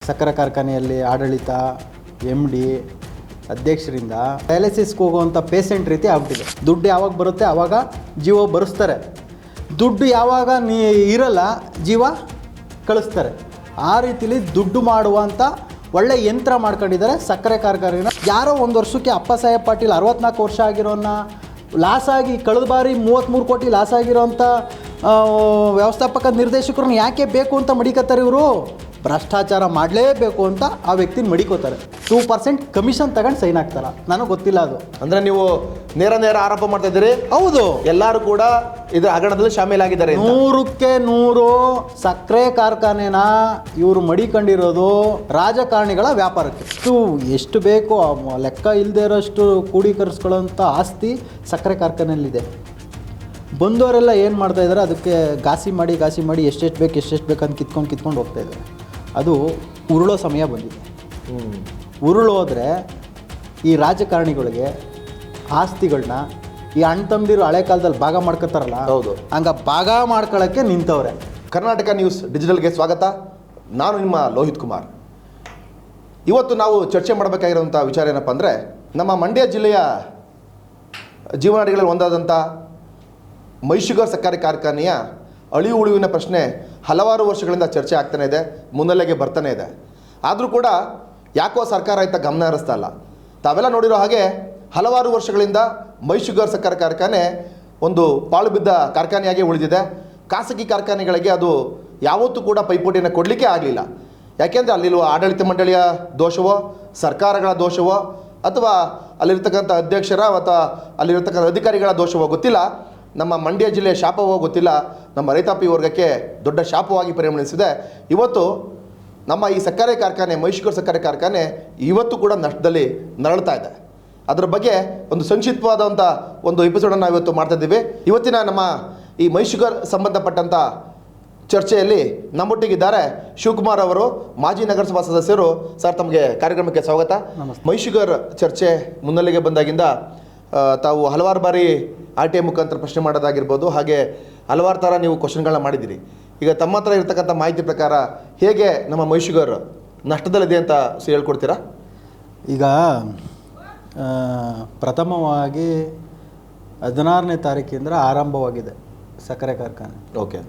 ಸಕ್ಕರೆ ಕಾರ್ಖಾನೆಯಲ್ಲಿ ಆಡಳಿತ, MD, ಅಧ್ಯಕ್ಷರಿಂದ ಡಯಾಲಿಸಿಸ್ಗೆ ಹೋಗುವಂಥ ಪೇಷೆಂಟ್ ರೀತಿ ಆಗ್ಬಿಟ್ಟಿದೆ. ದುಡ್ಡು ಯಾವಾಗ ಬರುತ್ತೆ ಆವಾಗ ಜೀವ ಬರೆಸ್ತಾರೆ, ದುಡ್ಡು ಯಾವಾಗ ಇರಲ್ಲ ಜೀವ ಕಳಿಸ್ತಾರೆ. ಆ ರೀತಿಲಿ ದುಡ್ಡು ಮಾಡುವಂಥ ಒಳ್ಳೆ ಯಂತ್ರ ಮಾಡ್ಕೊಂಡಿದ್ದಾರೆ ಸಕ್ಕರೆ ಕಾರ್ಖಾನೆನ. ಯಾರೋ ಒಂದು ವರ್ಷಕ್ಕೆ ಅಪ್ಪಸಾಹೇಬ್ ಪಾಟೀಲ್ 64 ವರ್ಷ ಆಗಿರೋನ್ನ ಲಾಸ್ ಆಗಿ ಕಳೆದ ಬಾರಿ 33 ಕೋಟಿ ಲಾಸ್ ಆಗಿರೋಂಥ ವ್ಯವಸ್ಥಾಪಕ ನಿರ್ದೇಶಕರನ್ನ ಯಾಕೆ ಬೇಕು ಅಂತ ಮಡಿಕತ್ತಾರೆ ಇವರು? ಭ್ರಷ್ಟಾಚಾರ ಮಾಡಲೇಬೇಕು ಅಂತ ಆ ವ್ಯಕ್ತಿನ ಮಡಿಕೋತಾರೆ. 2% ಕಮಿಷನ್ ತಗೊಂಡು ಸೈನ್ ಆಗ್ತಾರ. ನನಗೆ ಗೊತ್ತಿಲ್ಲ ಅದು. ಅಂದರೆ ನೀವು ನೇರ ಆರೋಪ ಮಾಡ್ತಾ ಇದ್ದೀರಿ? ಹೌದು, ಎಲ್ಲರೂ ಕೂಡ ಇದರ ಹಗರಣದಲ್ಲಿ ಶಾಮೀಲಾಗಿದ್ದಾರೆ. 100ಕ್ಕೆ 100 ಸಕ್ಕರೆ ಕಾರ್ಖಾನೆನ ಇವರು ಮಡಿಕೊಂಡಿರೋದು ರಾಜಕಾರಣಿಗಳ ವ್ಯಾಪಾರಕ್ಕೆ. ಎಷ್ಟು ಬೇಕೋ ಲೆಕ್ಕ ಇಲ್ಲದೆ ಇರೋಷ್ಟು ಕೂಡೀಕರಿಸ್ಕೊಳ್ಳೋಂಥ ಆಸ್ತಿ ಸಕ್ಕರೆ ಕಾರ್ಖಾನೆಯಲ್ಲಿದೆ. ಬಂದವರೆಲ್ಲ ಏನು ಮಾಡ್ತಾ ಇದ್ದಾರೆ, ಅದಕ್ಕೆ ಘಾಸಿ ಮಾಡಿ ಎಷ್ಟೆಷ್ಟು ಬೇಕು ಅಂತ ಕಿತ್ಕೊಂಡು ಹೋಗ್ತಾ ಇದ್ದಾರೆ. ಅದು ಉರುಳೋ ಸಮಯ ಬಂದಿದೆ. ಉರುಳೋದ್ರೆ ಈ ರಾಜಕಾರಣಿಗಳಿಗೆ ಆಸ್ತಿಗಳನ್ನ ಈ ಅಣ್ಣ ತಮ್ಮದಿರು ಹಳೆ ಕಾಲದಲ್ಲಿ ಭಾಗ ಮಾಡ್ಕೊತಾರಲ್ಲ, ಹೌದು, ಹಂಗೆ ಭಾಗ ಮಾಡ್ಕೊಳ್ಳೋಕ್ಕೆ ನಿಂತವ್ರೆ. ಕರ್ನಾಟಕ ನ್ಯೂಸ್ ಡಿಜಿಟಲ್ಗೆ ಸ್ವಾಗತ. ನಾನು ನಿಮ್ಮ ಲೋಹಿತ್ ಕುಮಾರ್. ಇವತ್ತು ನಾವು ಚರ್ಚೆ ಮಾಡಬೇಕಾಗಿರುವಂಥ ವಿಚಾರ ಏನಪ್ಪ ಅಂದರೆ, ನಮ್ಮ ಮಂಡ್ಯ ಜಿಲ್ಲೆಯ ಜೀವನಾಡಿಗಳಲ್ಲಿ ಒಂದಾದಂಥ ಮೈಶುಗರ್ ಸಕ್ಕರೆ ಕಾರ್ಖಾನೆಯ ಅಳಿವು ಉಳಿವಿನ ಪ್ರಶ್ನೆ ಹಲವಾರು ವರ್ಷಗಳಿಂದ ಚರ್ಚೆ ಆಗ್ತಾನೆ ಇದೆ, ಮುನ್ನೆಲೆಗೆ ಬರ್ತಾನೆ ಇದೆ. ಆದರೂ ಕೂಡ ಯಾಕೋ ಸರ್ಕಾರ ಆಯ್ತಾ ಗಮನ ಹರಿಸ್ತಾ ಇಲ್ಲ. ತಾವೆಲ್ಲ ನೋಡಿರೋ ಹಾಗೆ ಹಲವಾರು ವರ್ಷಗಳಿಂದ ಮೈಶುಗರ್ ಸಕ್ಕರೆ ಕಾರ್ಖಾನೆ ಒಂದು ಪಾಳು ಬಿದ್ದ ಕಾರ್ಖಾನೆಯಾಗಿ ಉಳಿದಿದೆ. ಖಾಸಗಿ ಕಾರ್ಖಾನೆಗಳಿಗೆ ಅದು ಯಾವತ್ತೂ ಕೂಡ ಪೈಪೋಟಿಯನ್ನು ಕೊಡಲಿಕ್ಕೆ ಆಗಲಿಲ್ಲ. ಯಾಕೆಂದರೆ ಅಲ್ಲಿರುವ ಆಡಳಿತ ಮಂಡಳಿಯ ದೋಷವೋ, ಸರ್ಕಾರಗಳ ದೋಷವೋ, ಅಥವಾ ಅಲ್ಲಿರ್ತಕ್ಕಂಥ ಅಧ್ಯಕ್ಷರ ಅಥವಾ ಅಲ್ಲಿರ್ತಕ್ಕಂಥ ಅಧಿಕಾರಿಗಳ ದೋಷವೋ ಗೊತ್ತಿಲ್ಲ. ನಮ್ಮ ಮಂಡ್ಯ ಜಿಲ್ಲೆಯ ಶಾಪವೋ ಗೊತ್ತಿಲ್ಲ. ನಮ್ಮ ರೈತಾಪಿ ವರ್ಗಕ್ಕೆ ದೊಡ್ಡ ಶಾಪವಾಗಿ ಪರಿಗಣಿಸಿದೆ. ಇವತ್ತು ನಮ್ಮ ಈ ಸಕ್ಕರೆ ಕಾರ್ಖಾನೆ, ಮೈಶುಗರ್ ಸಕ್ಕರೆ ಕಾರ್ಖಾನೆ ಇವತ್ತು ಕೂಡ ನಷ್ಟದಲ್ಲಿ ನರಳ್ತಾ ಇದೆ. ಅದರ ಬಗ್ಗೆ ಒಂದು ಸಂಕ್ಷಿಪ್ತವಾದಂಥ ಒಂದು ಎಪಿಸೋಡನ್ನು ನಾವು ಇವತ್ತು ಮಾಡ್ತಾ ಇದ್ದೀವಿ. ಇವತ್ತಿನ ನಮ್ಮ ಈ ಮೈಶುಗರ್ ಸಂಬಂಧಪಟ್ಟಂಥ ಚರ್ಚೆಯಲ್ಲಿ ನಮ್ಮೊಟ್ಟಿಗಿದ್ದಾರೆ ಶಿವಕುಮಾರ್ ಅವರು, ಮಾಜಿ ನಗರಸಭಾ ಸದಸ್ಯರು. ಸರ್, ತಮಗೆ ಕಾರ್ಯಕ್ರಮಕ್ಕೆ ಸ್ವಾಗತ. ಮೈಶುಗರ್ ಚರ್ಚೆ ಮುನ್ನೆಲೆಗೆ ಬಂದಾಗಿಂದ ತಾವು ಹಲವಾರು ಬಾರಿ RTI ಮುಖಾಂತರ ಪ್ರಶ್ನೆ ಮಾಡೋದಾಗಿರ್ಬೋದು, ಹಾಗೆ ಹಲವಾರು ಥರ ನೀವು ಕ್ವಶನ್ಗಳನ್ನ ಮಾಡಿದ್ದೀರಿ. ಈಗ ತಮ್ಮ ಹತ್ರ ಇರ್ತಕ್ಕಂಥ ಮಾಹಿತಿ ಪ್ರಕಾರ ಹೇಗೆ ನಮ್ಮ ಮೈಶುಗರ್ ನಷ್ಟದಲ್ಲಿದೆ ಅಂತ ಹೇಳ್ಕೊಡ್ತೀರಾ? ಈಗ ಪ್ರಥಮವಾಗಿ 16ನೇ ತಾರೀಕಿಂದ ಆರಂಭವಾಗಿದೆ ಸಕ್ಕರೆ ಕಾರ್ಖಾನೆ. ಓಕೆ,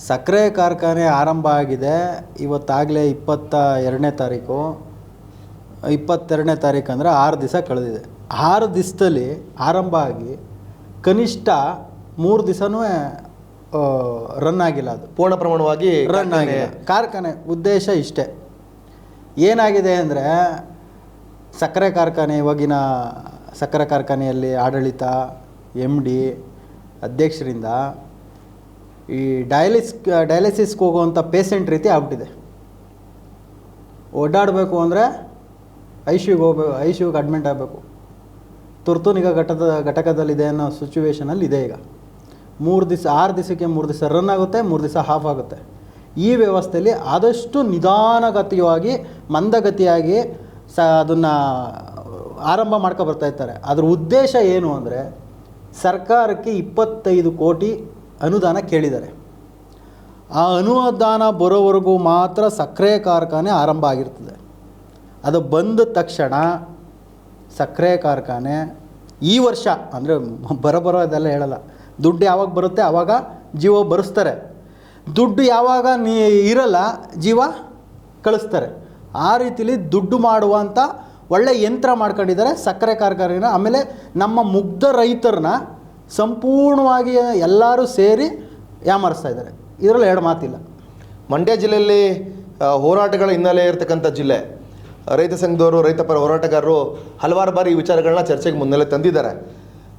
ಸಕ್ಕರೆ ಕಾರ್ಖಾನೆ ಆರಂಭ ಆಗಿದೆ. ಇವತ್ತಾಗಲೇ 22ನೇ ತಾರೀಕು. 22ನೇ ತಾರೀಕು ಅಂದರೆ 6 ದಿವಸ ಕಳೆದಿದೆ. 6 ದಿವಸದಲ್ಲಿ ಆರಂಭ ಆಗಿ ಕನಿಷ್ಠ 3 ದಿವಸನೂ ರನ್ ಆಗಿಲ್ಲ. ಅದು ಪೂರ್ಣ ಪ್ರಮಾಣವಾಗಿ ರನ್ ಆಗಿದೆ. ಕಾರ್ಖಾನೆ ಉದ್ದೇಶ ಇಷ್ಟೇ. ಏನಾಗಿದೆ ಅಂದರೆ, ಸಕ್ಕರೆ ಕಾರ್ಖಾನೆ, ಇವಾಗಿನ ಸಕ್ಕರೆ ಕಾರ್ಖಾನೆಯಲ್ಲಿ ಆಡಳಿತ, MD, ಅಧ್ಯಕ್ಷರಿಂದ ಈ ಡಯಾಲಿಸಿಸ್ಗೆ ಹೋಗುವಂಥ ಪೇಷೆಂಟ್ ರೀತಿ ಆಗ್ಬಿಟ್ಟಿದೆ. ಓಡಾಡಬೇಕು ಅಂದರೆ ಐಸಿಯುಗೆ ಅಡ್ಮಿಟ್ ಆಗಬೇಕು, ತುರ್ತು ನಿಗಾ ಘಟಕದಲ್ಲಿದೆ ಅನ್ನೋ ಸಿಚುವೇಷನಲ್ಲಿ ಇದೆ. ಈಗ 3 ದಿವಸ, 6 ದಿವಸಕ್ಕೆ 3 ದಿವಸ ರನ್ ಆಗುತ್ತೆ, 3 ದಿವಸ ಹಾಫ್ ಆಗುತ್ತೆ. ಈ ವ್ಯವಸ್ಥೆಯಲ್ಲಿ ಆದಷ್ಟು ನಿಧಾನಗತಿಯಾಗಿ, ಮಂದಗತಿಯಾಗಿ ಅದನ್ನು ಆರಂಭ ಮಾಡ್ಕೊ ಬರ್ತಾ ಇರ್ತಾರೆ. ಅದ್ರ ಉದ್ದೇಶ ಏನು ಅಂದರೆ, ಸರ್ಕಾರಕ್ಕೆ 25 ಕೋಟಿ ಅನುದಾನ ಕೇಳಿದ್ದಾರೆ. ಆ ಅನುದಾನ ಬರೋವರೆಗೂ ಮಾತ್ರ ಸಕ್ಕರೆ ಕಾರ್ಖಾನೆ ಆರಂಭ ಆಗಿರ್ತದೆ. ಅದು ಬಂದ ತಕ್ಷಣ ಸಕ್ಕರೆ ಕಾರ್ಖಾನೆ ಈ ವರ್ಷ ಅಂದರೆ ಬರೋ ಅದೆಲ್ಲ ಹೇಳಲ್ಲ, ದುಡ್ಡು ಯಾವಾಗ ಬರುತ್ತೆ ಆವಾಗ ಜೀವ ಬರೆಸ್ತಾರೆ, ದುಡ್ಡು ಯಾವಾಗ ಇರಲ್ಲ ಜೀವ ಕಳಿಸ್ತಾರೆ. ಆ ರೀತಿಲಿ ದುಡ್ಡು ಮಾಡುವಂಥ ಒಳ್ಳೆ ಯಂತ್ರ ಮಾಡ್ಕೊಂಡಿದ್ದಾರೆ ಸಕ್ಕರೆ ಕಾರ್ಖಾನೆನ. ಆಮೇಲೆ ನಮ್ಮ ಮುಗ್ಧ ರೈತರನ್ನ ಸಂಪೂರ್ಣವಾಗಿ ಎಲ್ಲರೂ ಸೇರಿ ಯಾಮರಿಸ್ತಾ ಇದ್ದಾರೆ. ಇದರಲ್ಲಿ 2 ಮಾತಿಲ್ಲ. ಮಂಡ್ಯ ಜಿಲ್ಲೆಯಲ್ಲಿ ಹೋರಾಟಗಳ ಹಿನ್ನೆಲೆ ಇರತಕ್ಕಂಥ ಜಿಲ್ಲೆ. ರೈತ ಸಂಘದವರು, ರೈತಪರ ಹೋರಾಟಗಾರರು ಹಲವಾರು ಬಾರಿ ಈ ವಿಚಾರಗಳನ್ನ ಚರ್ಚೆಗೆ ಮುನ್ನೆಲೆ ತಂದಿದ್ದಾರೆ.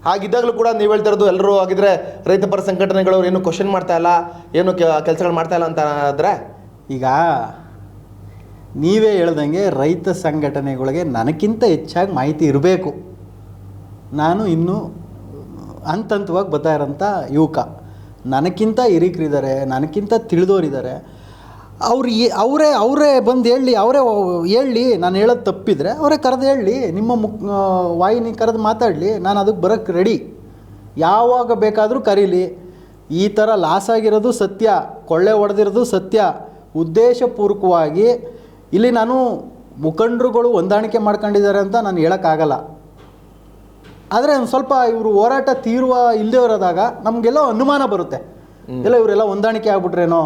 ಹಾಗಿದ್ದಾಗಲೂ ಕೂಡ ನೀವು ಹೇಳ್ತಾ ಇರೋದು, ಎಲ್ಲರೂ ಆಗಿದ್ರೆ ರೈತಪರ ಸಂಘಟನೆಗಳು ಏನು ಕ್ವಶನ್ ಮಾಡ್ತಾ ಇಲ್ಲ, ಏನು ಕೆಲಸಗಳು ಮಾಡ್ತಾ ಇಲ್ಲ ಅಂತ ಆದರೆ, ಈಗ ನೀವೇ ಹೇಳ್ದಂಗೆ ರೈತ ಸಂಘಟನೆಗಳಿಗೆ ನನಗಿಂತ ಹೆಚ್ಚಾಗಿ ಮಾಹಿತಿ ಇರಬೇಕು. ನಾನು ಇನ್ನೂ ಹಂತವಾಗಿ ಬರ್ತಾ ಇರೋಂಥ ಯುವಕ. ನನಗಿಂತ ಹಿರಿಕರಿದ್ದಾರೆ, ನನಗಿಂತ ತಿಳಿದವರಿದ್ದಾರೆ. ಅವರೇ ಬಂದು ಹೇಳಿ, ನಾನು ಹೇಳೋದು ತಪ್ಪಿದರೆ ಅವರೇ ಕರೆದು ಹೇಳಿ, ನಿಮ್ಮ ವಾಹಿನಿ ಕರೆದು ಮಾತಾಡಲಿ, ನಾನು ಅದಕ್ಕೆ ಬರೋಕ್ಕೆ ರೆಡಿ. ಯಾವಾಗ ಬೇಕಾದರೂ ಕರೀಲಿ. ಈ ಥರ ಲಾಸ್ ಆಗಿರೋದು ಸತ್ಯ, ಕೊಳ್ಳೆ ಹೊಡೆದಿರೋದು ಸತ್ಯ. ಉದ್ದೇಶಪೂರ್ವಕವಾಗಿ ಇಲ್ಲಿ ನಾನು ಮುಖಂಡರುಗಳು ಹೊಂದಾಣಿಕೆ ಮಾಡ್ಕೊಂಡಿದ್ದಾರೆ ಅಂತ ನಾನು ಹೇಳೋಕ್ಕಾಗಲ್ಲ. ಆದರೆ ಒಂದು ಸ್ವಲ್ಪ ಇವರು ಹೋರಾಟ ತೀರುವ ಇಲ್ಲದೆ ಇರೋದಾಗ ನಮಗೆಲ್ಲೋ ಅನುಮಾನ ಬರುತ್ತೆ, ಎಲ್ಲ ಇವರೆಲ್ಲ ಹೊಂದಾಣಿಕೆ ಆಗ್ಬಿಟ್ರೇನೋ,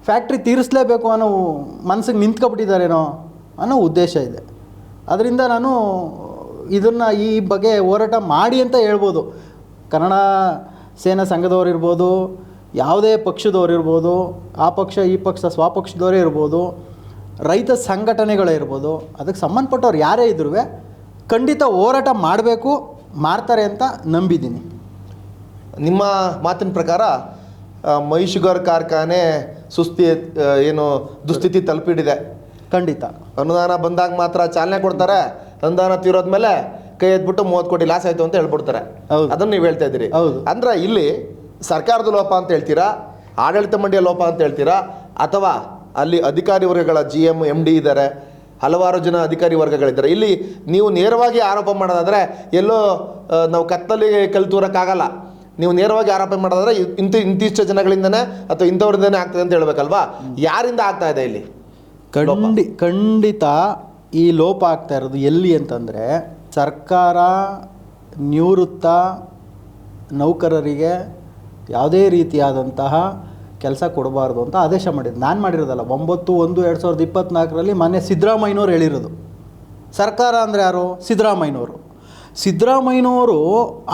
ಫ್ಯಾಕ್ಟ್ರಿ ತೀರಿಸಲೇಬೇಕು ಅನ್ನೋ ಮನಸ್ಸಿಗೆ ನಿಂತ್ಕೊಬಿಟ್ಟಿದ್ದಾರೇನೋ ಅನ್ನೋ ಉದ್ದೇಶ ಇದೆ. ಅದರಿಂದ ನಾನು ಇದನ್ನು ಈ ಬಗ್ಗೆ ಹೋರಾಟ ಮಾಡಿ ಅಂತ ಹೇಳ್ಬೋದು. ಕನ್ನಡ ಸೇನಾ ಸಂಘದವ್ರು ಇರ್ಬೋದು, ಯಾವುದೇ ಪಕ್ಷದವ್ರು ಇರ್ಬೋದು, ಆ ಪಕ್ಷ ಈ ಪಕ್ಷ ಸ್ವಪಕ್ಷದವರೇ ಇರ್ಬೋದು, ರೈತ ಸಂಘಟನೆಗಳೇ ಇರ್ಬೋದು, ಅದಕ್ಕೆ ಸಂಬಂಧಪಟ್ಟವ್ರು ಯಾರೇ ಇದ್ರೂ ಖಂಡಿತ ಹೋರಾಟ ಮಾಡಬೇಕು, ಮಾಡ್ತಾರೆ ಅಂತ ನಂಬಿದ್ದೀನಿ. ನಿಮ್ಮ ಮಾತಿನ ಪ್ರಕಾರ ಮೈ ಶುಗರ್ ಕಾರ್ಖಾನೆ ದುಸ್ಥಿತಿ ತಲುಪಿಡಿದೆ. ಖಂಡಿತ ಅನುದಾನ ಬಂದಾಗ ಮಾತ್ರ ಚಾಲನೆ ಕೊಡ್ತಾರೆ, ಅನುದಾನ ತೀರೋದ್ಮೇಲೆ ಕೈ ಎದ್ಬಿಟ್ಟು 30 ಕೋಟಿ ಲಾಸ್ ಆಯಿತು ಅಂತ ಹೇಳ್ಬಿಡ್ತಾರೆ. ಅದನ್ನು ನೀವು ಹೇಳ್ತಾ ಇದ್ದೀರಿ. ಅಂದ್ರೆ ಇಲ್ಲಿ ಸರ್ಕಾರದ ಲೋಪ ಅಂತ ಹೇಳ್ತೀರಾ, ಆಡಳಿತ ಮಂಡಳಿಯ ಲೋಪ ಅಂತ ಹೇಳ್ತೀರಾ, ಅಥವಾ ಅಲ್ಲಿ ಅಧಿಕಾರಿ ವರ್ಗಗಳ GM MD ಇದ್ದಾರೆ, ಹಲವಾರು ಜನ ಅಧಿಕಾರಿ ವರ್ಗಗಳಿದ್ದಾರೆ. ಇಲ್ಲಿ ನೀವು ನೇರವಾಗಿ ಆರೋಪ ಮಾಡೋದಾದರೆ ಎಲ್ಲೋ ನಾವು ಕತ್ತಲ್ಲಿ ಕಲ್ತೂರಕ್ಕಾಗಲ್ಲ. ನೀವು ನೇರವಾಗಿ ಆರೋಪ ಮಾಡೋದಾದ್ರೆ ಇಂತಿಷ್ಟು ಜನಗಳಿಂದನೇ ಅಥವಾ ಇಂಥವ್ರಿಂದನೇ ಆಗ್ತದೆ ಅಂತ ಹೇಳ್ಬೇಕಲ್ವಾ? ಯಾರಿಂದ ಆಗ್ತಾ ಇದೆ ಇಲ್ಲಿ? ಖಂಡಿತ ಈ ಲೋಪ ಆಗ್ತಾ ಇರೋದು ಎಲ್ಲಿ ಅಂತಂದರೆ, ಸರ್ಕಾರ ನಿವೃತ್ತ ನೌಕರರಿಗೆ ಯಾವುದೇ ರೀತಿಯಾದಂತಹ ಕೆಲಸ ಕೊಡಬಾರ್ದು ಅಂತ ಆದೇಶ ಮಾಡಿದ್ದು. ನಾನು ಮಾಡಿರೋದಲ್ಲ, 9/1/2024 ಮಾನ್ಯ ಸಿದ್ದರಾಮಯ್ಯನವ್ರು ಹೇಳಿರೋದು. ಸರ್ಕಾರ ಅಂದರೆ ಯಾರು? ಸಿದ್ದರಾಮಯ್ಯನವರು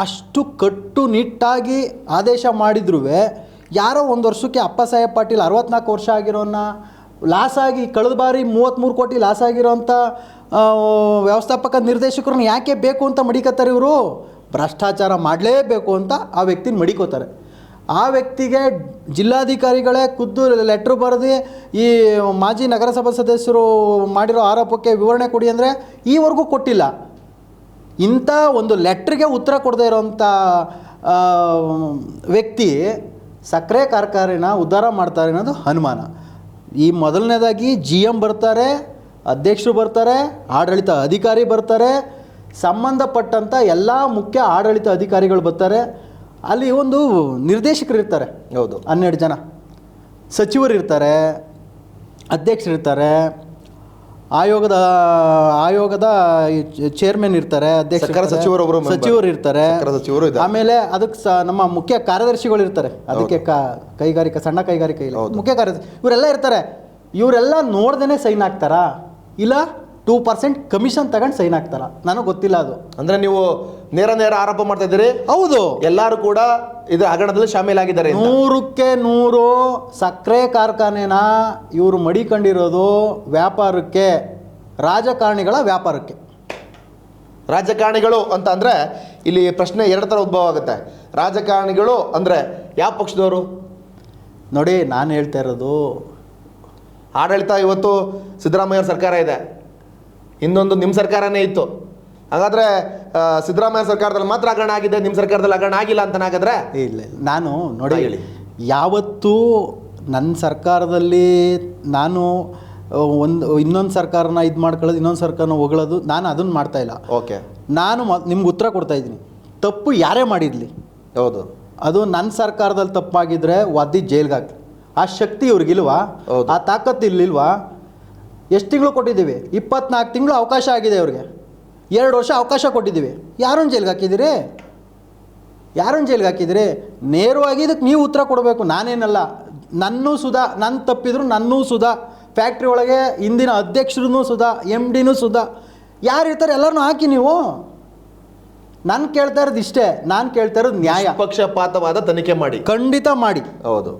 ಅಷ್ಟು ಕಟ್ಟುನಿಟ್ಟಾಗಿ ಆದೇಶ ಮಾಡಿದ್ರೂ ಯಾರೋ ಒಂದು ವರ್ಷಕ್ಕೆ ಅಪ್ಪಸಾಹೇಬ್ ಪಾಟೀಲ್ 64 ವರ್ಷ ಆಗಿರೋನ್ನ ಲಾಸಾಗಿ ಕಳೆದ ಬಾರಿ 33 ಕೋಟಿ ಲಾಸ್ ಆಗಿರೋಂಥ ವ್ಯವಸ್ಥಾಪಕ ನಿರ್ದೇಶಕರನ್ನ ಯಾಕೆ ಬೇಕು ಅಂತ ಮಡಿಕೋತಾರೆ ಇವರು? ಭ್ರಷ್ಟಾಚಾರ ಮಾಡಲೇಬೇಕು ಅಂತ ಆ ವ್ಯಕ್ತಿನ ಮಡಿಕೋತಾರೆ. ಆ ವ್ಯಕ್ತಿಗೆ ಜಿಲ್ಲಾಧಿಕಾರಿಗಳೇ ಖುದ್ದು ಲೆಟ್ರ್ ಬರೆದು ಈ ಮಾಜಿ ನಗರಸಭಾ ಸದಸ್ಯರು ಮಾಡಿರೋ ಆರೋಪಕ್ಕೆ ವಿವರಣೆ ಕೊಡಿ ಅಂದರೆ ಈವರೆಗೂ ಕೊಟ್ಟಿಲ್ಲ. ಇಂಥ ಒಂದು ಲೆಟ್ರಿಗೆ ಉತ್ತರ ಕೊಡದೇ ಇರೋಂಥ ವ್ಯಕ್ತಿ ಸಕ್ಕರೆ ಕಾರ್ಖಾನೆನ ಉದ್ಧಾರ ಮಾಡ್ತಾರೆ ಅನ್ನೋದು ಅನುಮಾನ. ಈ ಮೊದಲನೇದಾಗಿ GM ಬರ್ತಾರೆ, ಅಧ್ಯಕ್ಷರು ಬರ್ತಾರೆ, ಆಡಳಿತ ಅಧಿಕಾರಿ ಬರ್ತಾರೆ, ಸಂಬಂಧಪಟ್ಟಂಥ ಎಲ್ಲ ಮುಖ್ಯ ಆಡಳಿತ ಅಧಿಕಾರಿಗಳು ಬರ್ತಾರೆ. ಅಲ್ಲಿ ಒಂದು ನಿರ್ದೇಶಕರು ಇರ್ತಾರೆ, ಹೌದು, 12 ಜನ ಸಚಿವರು ಇರ್ತಾರೆ, ಅಧ್ಯಕ್ಷರಿರ್ತಾರೆ, ಆಯೋಗದ ಚೇರ್ಮನ್ ಇರ್ತಾರೆ, ಅಧ್ಯಕ್ಷ ಸಚಿವರು ಇರ್ತಾರೆ, ಆಮೇಲೆ ಅದಕ್ಕೆ ನಮ್ಮ ಮುಖ್ಯ ಕಾರ್ಯದರ್ಶಿಗಳು ಇರ್ತಾರೆ, ಅದಕ್ಕೆ ಕೈಗಾರಿಕಾ ಸಣ್ಣ ಕೈಗಾರಿಕೆ ಇಲ್ಲ ಮುಖ್ಯ ಕಾರ್ಯದರ್ಶಿ ಇವರೆಲ್ಲ ಇರ್ತಾರೆ. ಇವರೆಲ್ಲ ನೋಡ್ದೇ ಸೈನ್ ಹಾಕ್ತಾರಾ ಇಲ್ಲ 2% ಕಮಿಷನ್ ತಗೊಂಡು ಸೈನ್ ಹಾಕ್ತಾರ? ನನಗೆ ಗೊತ್ತಿಲ್ಲ ಅದು. ಅಂದ್ರೆ ನೀವು ನೇರ ಆರೋಪ ಮಾಡ್ತಾ ಇದ್ದೀರಿ? ಹೌದು, ಎಲ್ಲರೂ ಕೂಡ ಇದು ಹಗರಣದಲ್ಲಿ ಶಾಮೀಲಾಗಿದ್ದಾರೆ. 100ಕ್ಕೆ 100 ಸಕ್ಕರೆ ಕಾರ್ಖಾನೆನ ಇವರು ಮಡಿಕೊಂಡಿರೋದು ವ್ಯಾಪಾರಕ್ಕೆ, ರಾಜಕಾರಣಿಗಳ ವ್ಯಾಪಾರಕ್ಕೆ. ರಾಜಕಾರಣಿಗಳು ಅಂತ ಅಂದ್ರೆ ಇಲ್ಲಿ ಪ್ರಶ್ನೆ 2 ಥರ ಉದ್ಭವ ಆಗುತ್ತೆ. ರಾಜಕಾರಣಿಗಳು ಅಂದ್ರೆ ಯಾವ ಪಕ್ಷದವರು? ನೋಡಿ, ನಾನು ಹೇಳ್ತಾ ಇರೋದು, ಆಡಳಿತ ಇವತ್ತು ಸಿದ್ದರಾಮಯ್ಯ ಸರ್ಕಾರ ಇದೆ, ಇನ್ನೊಂದು ನಿಮ್ಮ ಸರ್ಕಾರನೇ ಇತ್ತು. ಹಾಗಾದ್ರೆ ಸಿದ್ದರಾಮಯ್ಯ ಸರ್ಕಾರದಲ್ಲಿ ಮಾತ್ರ ಹಗರಣ ಆಗಿದೆ, ನಿಮ್ಮ ಸರ್ಕಾರದಲ್ಲಿ ಹಗರಣ ಆಗಿಲ್ಲ ಅಂತ ಹಾಗಾದ್ರೆ? ಇಲ್ಲ, ನಾನು ನೋಡಿ, ಯಾವತ್ತೂ ನನ್ನ ಸರ್ಕಾರದಲ್ಲಿ ನಾನು ಇನ್ನೊಂದು ಸರ್ಕಾರನ ಇದು ಮಾಡ್ಕೊಳ್ಳೋದು, ಇನ್ನೊಂದು ಸರ್ಕಾರನ ಹೊಗಳೋದು, ನಾನು ಅದನ್ನು ಮಾಡ್ತಾ ಇಲ್ಲ. ಓಕೆ, ನಾನು ನಿಮ್ಗೆ ಉತ್ತರ ಕೊಡ್ತಾ ಇದ್ದೀನಿ. ತಪ್ಪು ಯಾರೇ ಮಾಡಿರಲಿ, ಹೌದು, ಅದು ನನ್ನ ಸರ್ಕಾರದಲ್ಲಿ ತಪ್ಪಾಗಿದ್ರೆ ಒದ್ದಿ ಜೈಲ್ಗೆ ಹಾಕಿ. ಆ ಶಕ್ತಿ ಇವ್ರಿಗಿಲ್ವಾ? ಆ ತಾಕತ್ತು ಇಲ್ಲಿಲ್ವಾ? ಎಷ್ಟು ತಿಂಗಳು ಕೊಟ್ಟಿದ್ದೀವಿ? 24 ತಿಂಗಳು ಅವಕಾಶ ಆಗಿದೆ ಅವ್ರಿಗೆ. 2 ವರ್ಷ ಅವಕಾಶ ಕೊಟ್ಟಿದ್ದೀವಿ. ಯಾರನ್ನು ಜೈಲ್ಗೆ ಹಾಕಿದಿರಿ? ನೇರವಾಗಿ ಇದಕ್ಕೆ ನೀವು ಉತ್ತರ ಕೊಡಬೇಕು, ನಾನೇನಲ್ಲ. ನನ್ನೂ ಸುಧಾ, ನನ್ನ ತಪ್ಪಿದ್ರು ನನ್ನೂ ಸುಧಾ, ಫ್ಯಾಕ್ಟ್ರಿ ಒಳಗೆ ಇಂದಿನ ಅಧ್ಯಕ್ಷರೂ ಸುಧಾ, MDನೂ ಸುಧಾ, ಯಾರಿರ್ತಾರೆ ಎಲ್ಲರನ್ನೂ ಹಾಕಿ ನೀವು. ನಾನು ಕೇಳ್ತಾ ಇರೋದು ಇಷ್ಟೇ, ನಾನು ಕೇಳ್ತಾ ಇರೋದು ನ್ಯಾಯ. ಪಕ್ಷಪಾತವಾದ ತನಿಖೆ ಮಾಡಿ, ಖಂಡಿತ ಮಾಡಿ. ಹೌದು,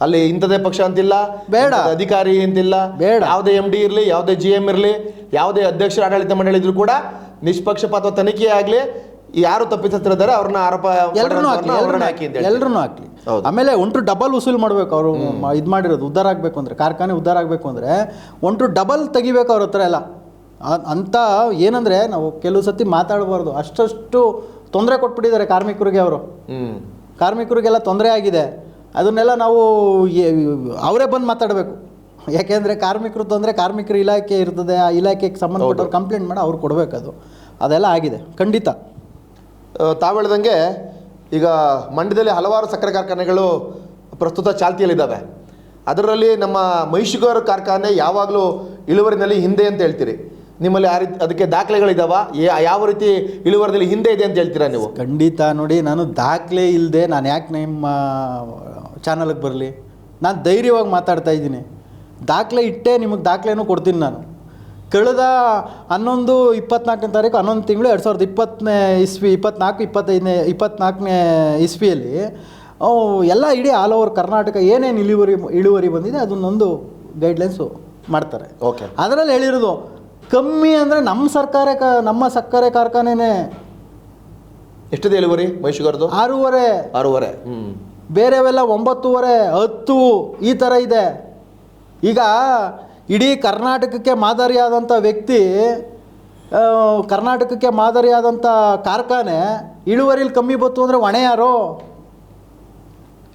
ಅಲ್ಲಿ ಇಂಥದೇ ಪಕ್ಷ ಅಂತಿಲ್ಲ, ಬೇಡ ಅಧಿಕಾರಿ ಅಂತಿಲ್ಲ, ಬೇಡ, ಯಾವುದೇ MD ಇರಲಿ, ಯಾವುದೇ GM ಇರಲಿ, ಯಾವುದೇ ಅಧ್ಯಕ್ಷರ ಆಡಳಿತ ಮಂಡಳಿ ಇದ್ರು ಕೂಡ ನಿಷ್ಪಕ್ಷಪಾತ ತನಿಖೆ ಆಗಲಿ. ಯಾರು ತಪ್ಪಿತಸ್ಥರಿದ್ದಾರೆ ಅವ್ರನ್ನ ಆರೋಪ ಎಲ್ಲರೂ ಹಾಕಿ. ಆಮೇಲೆ ಒಂಟು ಡಬಲ್ ವಸೂಲ್ ಮಾಡಬೇಕು. ಅವರು ಇದು ಮಾಡಿರೋದು ಉದ್ಧಾರ ಆಗಬೇಕು ಅಂದರೆ, ಕಾರ್ಖಾನೆ ಉದ್ಧಾರ ಆಗಬೇಕು ಅಂದರೆ ಒಂಟು ಡಬಲ್ ತೆಗಿಬೇಕು ಅವ್ರ ಹತ್ರ ಎಲ್ಲ. ಅಂತ ಏನಂದರೆ, ನಾವು ಕೆಲವು ಸತಿ ಮಾತಾಡಬಾರ್ದು, ಅಷ್ಟು ತೊಂದರೆ ಕೊಟ್ಬಿಟ್ಟಿದ್ದಾರೆ ಕಾರ್ಮಿಕರಿಗೆ. ಕಾರ್ಮಿಕರಿಗೆಲ್ಲ ತೊಂದರೆ ಆಗಿದೆ. ಅದನ್ನೆಲ್ಲ ನಾವು ಅವರೇ ಬಂದು ಮಾತಾಡಬೇಕು. ಯಾಕೆಂದರೆ ಕಾರ್ಮಿಕರು ತೊಂದರೆ ಕಾರ್ಮಿಕರ ಇಲಾಖೆ ಇರ್ತದೆ, ಆ ಇಲಾಖೆಗೆ ಸಂಬಂಧಪಟ್ಟವ್ರು ಕಂಪ್ಲೇಂಟ್ ಮಾಡಿ ಅವ್ರು ಕೊಡಬೇಕು. ಅದೆಲ್ಲ ಆಗಿದೆ ಖಂಡಿತ. ತಾವು ಹೇಳ್ದಂಗೆ ಈಗ ಮಂಡ್ಯದಲ್ಲಿ ಹಲವಾರು ಸಕ್ಕರೆ ಕಾರ್ಖಾನೆಗಳು ಪ್ರಸ್ತುತ ಚಾಲ್ತಿಯಲ್ಲಿದ್ದಾವೆ. ಅದರಲ್ಲಿ ನಮ್ಮ ಮೈಶುಗರ್ ಕಾರ್ಖಾನೆ ಯಾವಾಗಲೂ ಇಳುವರಿನಲ್ಲಿ ಹಿಂದೆ ಅಂತ ಹೇಳ್ತೀರಿ. ನಿಮ್ಮಲ್ಲಿ ಆ ರೀತಿ ಅದಕ್ಕೆ ದಾಖಲೆಗಳಿದಾವ? ಯಾವ ರೀತಿ ಇಳುವರಿಯಲ್ಲಿ ಹಿಂದೆ ಇದೆ ಅಂತ ಹೇಳ್ತೀರಾ ನೀವು? ಖಂಡಿತ ನೋಡಿ, ನಾನು ದಾಖಲೆ ಇಲ್ಲದೆ ನಾನು ಯಾಕೆ ನಿಮ್ಮ ಚಾನಲ್ಗೆ ಬರಲಿ? ನಾನು ಧೈರ್ಯವಾಗಿ ಮಾತಾಡ್ತಾ ಇದ್ದೀನಿ. ದಾಖಲೆ ಇಟ್ಟೇ ನಿಮಗೆ ದಾಖಲೆನೂ ಕೊಡ್ತೀನಿ ನಾನು. ಕಳೆದ 11-24ನೇ ತಾರೀಕು 11 ತಿಂಗಳು 2020ನೇ ಇಸ್ವಿ 24ನೇ ಇಸ್ವಿಯಲ್ಲಿ ಎಲ್ಲ ಇಡೀ ಆಲ್ ಓವರ್ ಕರ್ನಾಟಕ ಏನೇನು ಇಳುವರಿ ಬಂದಿದೆ ಅದನ್ನೊಂದು ಗೈಡ್ಲೈನ್ಸು ಮಾಡ್ತಾರೆ. ಓಕೆ, ಅದರಲ್ಲಿ ಹೇಳಿರೋದು ಕಮ್ಮಿ ಅಂದರೆ ನಮ್ಮ ಸಕ್ಕರೆ ಕಾರ್ಖಾನೆನೇ. ಎಷ್ಟಿದೆ ಇಳುವರಿ ಮೈಶುಗರ್ದು? 6.5. ಬೇರೆವೆಲ್ಲ 9.5, 10 ಈ ಥರ ಇದೆ. ಈಗ ಇಡೀ ಕರ್ನಾಟಕಕ್ಕೆ ಮಾದರಿಯಾದಂಥ ವ್ಯಕ್ತಿ, ಕರ್ನಾಟಕಕ್ಕೆ ಮಾದರಿಯಾದಂಥ ಕಾರ್ಖಾನೆ ಇಳುವರಿಲಿ ಕಮ್ಮಿ ಬತ್ತು ಅಂದರೆ ಹೊಣೆ ಯಾರು?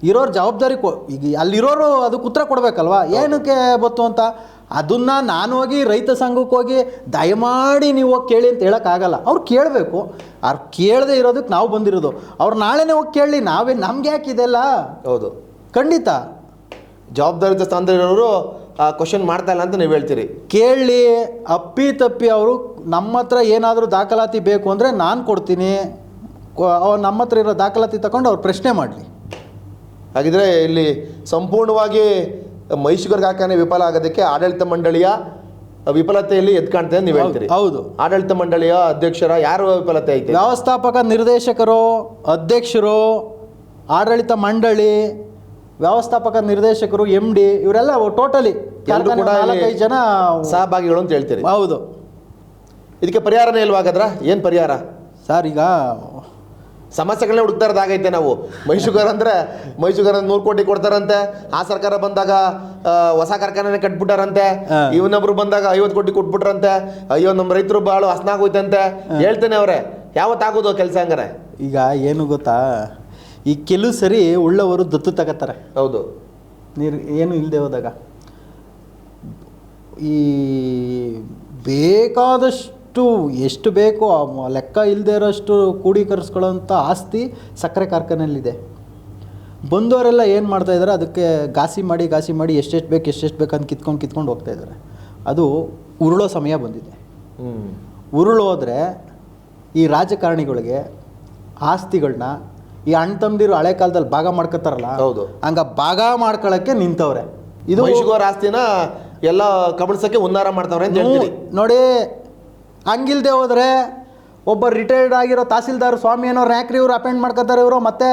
ಇರೋರು ಜವಾಬ್ದಾರಿ ಈಗ ಅಲ್ಲಿರೋರು ಅದಕ್ಕೆ ಉತ್ತರ ಕೊಡಬೇಕಲ್ವ, ಏನಕ್ಕೆ ಬತ್ತು ಅಂತ. ಅದನ್ನು ನಾನು ಹೋಗಿ ರೈತ ಸಂಘಕ್ಕೆ ಹೋಗಿ ದಯಮಾಡಿ ನೀವು ಹೋಗಿ ಕೇಳಿ ಅಂತ ಹೇಳೋಕ್ಕಾಗಲ್ಲ. ಅವ್ರು ಕೇಳಬೇಕು. ಅವ್ರು ಕೇಳದೆ ಇರೋದಕ್ಕೆ ನಾವು ಬಂದಿರೋದು. ಅವ್ರು ನಾಳೆನೇ ಹೋಗಿ ಕೇಳಲಿ, ನಮ್ಗೆ ಯಾಕೆ ಇದೆಲ್ಲ? ಹೌದು, ಖಂಡಿತ ಜವಾಬ್ದಾರಿತ ಸ್ಥಾನದಲ್ಲಿರೋರು ಕ್ವಶನ್ ಮಾಡ್ತಾ ಇಲ್ಲ ಅಂತ ನೀವು ಹೇಳ್ತೀರಿ. ಕೇಳಲಿ, ಅಪ್ಪಿ ತಪ್ಪಿ ಅವರು ನಮ್ಮ ಹತ್ರ ಏನಾದರೂ ದಾಖಲಾತಿ ಬೇಕು ಅಂದರೆ ನಾನು ಕೊಡ್ತೀನಿ. ಅವ್ರು ನಮ್ಮ ಹತ್ರ ಇರೋ ದಾಖಲಾತಿ ತಗೊಂಡು ಅವ್ರು ಪ್ರಶ್ನೆ ಮಾಡಲಿ. ಹಾಗಿದ್ರೆ ಇಲ್ಲಿ ಸಂಪೂರ್ಣವಾಗಿ ಮೈಶುಗರ್ ಕಾರ್ಖಾನೆ ವಿಫಲ ಆಗೋದಕ್ಕೆ ಆಡಳಿತ ಮಂಡಳಿಯ ವಿಫಲತೆಯಲ್ಲಿ ಎದ್ದು ಕಾಣ್ತದೆ ನೀವು ಹೇಳ್ತೀರಿ. ಹೌದು, ಆಡಳಿತ ಮಂಡಳಿಯ ಅಧ್ಯಕ್ಷರ ಯಾರು ವಿಫಲತೆ ಐತೆ? ವ್ಯವಸ್ಥಾಪಕ ನಿರ್ದೇಶಕರು, ಅಧ್ಯಕ್ಷರು, ಆಡಳಿತ ಮಂಡಳಿ, ವ್ಯವಸ್ಥಾಪಕ ನಿರ್ದೇಶಕರು, MD ಇವರೆಲ್ಲ ಟೋಟಲಿ 4-5 ಜನ ಸಹಭಾಗಿಗಳು ಅಂತ ಹೇಳ್ತೀರಿ. ಹೌದು. ಇದಕ್ಕೆ ಪರಿಹಾರನೇ ಇಲ್ವಾಗಾದ್ರ? ಏನು ಪರಿಹಾರ ಸರ್? ಈಗ ಸಮಸ್ಯೆಗಳನ್ನ ಹುಡುಕ್ತಾ ಇರೋದಾಗೈತೆ ನಾವು. ಮೈಶುಗರ್ 100 ಕೋಟಿ ಕೊಡ್ತಾರಂತೆ, ಆ ಸರ್ಕಾರ ಬಂದಾಗ ಹೊಸ ಕಾರ್ಖಾನೆ ಕಟ್ಬಿಟ್ಟಾರಂತೆ, ಇವನೊಬ್ರು ಬಂದಾಗ 50 ಕೋಟಿ ಕೊಟ್ಬಿಟ್ರಂತೆ, ಅಯ್ಯೋ ನಮ್ಮ ರೈತರು ಭಾಳ ಹಸ್ನಾಗೋಯ್ತಂತೆ ಹೇಳ್ತೇನೆ ಅವ್ರೆ. ಯಾವತ್ತಾಗೋದು ಕೆಲಸ ಹಂಗಾರೆ? ಈಗ ಏನು ಗೊತ್ತಾ, ಈ ಕೆಲವು ಸರಿ ಉಳ್ಳವರು ದತ್ತು ತಗೋತಾರೆ. ಹೌದು, ನೀರು ಏನು ಇಲ್ಲದೆ ಹೋದಾಗ ಈ ಬೇಕಾದಷ್ಟು ಎಷ್ಟು ಬೇಕೋ ಲೆಕ್ಕ ಇಲ್ಲದೆ ಇರೋಷ್ಟು ಕೂಡೀಕರಿಸ್ಕೊಳ್ಳೋಂಥ ಆಸ್ತಿ ಸಕ್ಕರೆ ಕಾರ್ಖಾನೆಯಲ್ಲಿದೆ. ಬಂದವರೆಲ್ಲ ಏನು ಮಾಡ್ತಾಯಿದ್ದಾರೆ, ಅದಕ್ಕೆ ಘಾಸಿ ಮಾಡಿ ಎಷ್ಟೆಷ್ಟು ಬೇಕು ಅಂತ ಕಿತ್ಕೊಂಡು ಹೋಗ್ತಾಯಿದ್ದಾರೆ. ಅದು ಉರುಳೋ ಸಮಯ ಬಂದಿದೆ. ಉರುಳೋದ್ರೆ ಈ ರಾಜಕಾರಣಿಗಳಿಗೆ ಆಸ್ತಿಗಳನ್ನ ಈ ಅಣ್ಣ ತಮ್ಮದಿರು ಹಳೆ ಕಾಲದಲ್ಲಿ ಭಾಗ ಮಾಡ್ಕೊತಾರಲ್ಲ, ಹೌದು, ಹಂಗ ಭಾಗ ಮಾಡ್ಕೊಳ್ಳೋಕ್ಕೆ ನಿಂತವ್ರೆ. ಇದು ಮೈಶುಗರ್ ಆಸ್ತಿನ ಎಲ್ಲ ಕಬಳಿಸೋಕ್ಕೆ ಹುನ್ನಾರ ಮಾಡ್ತಾವ್ರೆ ಅಂತ ಹೇಳ್ತೀರಿ. ನೋಡಿ, ಹಂಗಿಲ್ದೆ ಹೋದರೆ ಒಬ್ಬ ರಿಟೈರ್ಡ್ ಆಗಿರೋ ತಹಸೀಲ್ದಾರ್ ಸ್ವಾಮಿ ಏನೋ ರ್ಯಾಕ್ರಿ ಇವರು ಅಪಾಯಿಂಟ್ ಮಾಡ್ಕೊತಾರೆ. ಇವರು ಮತ್ತೆ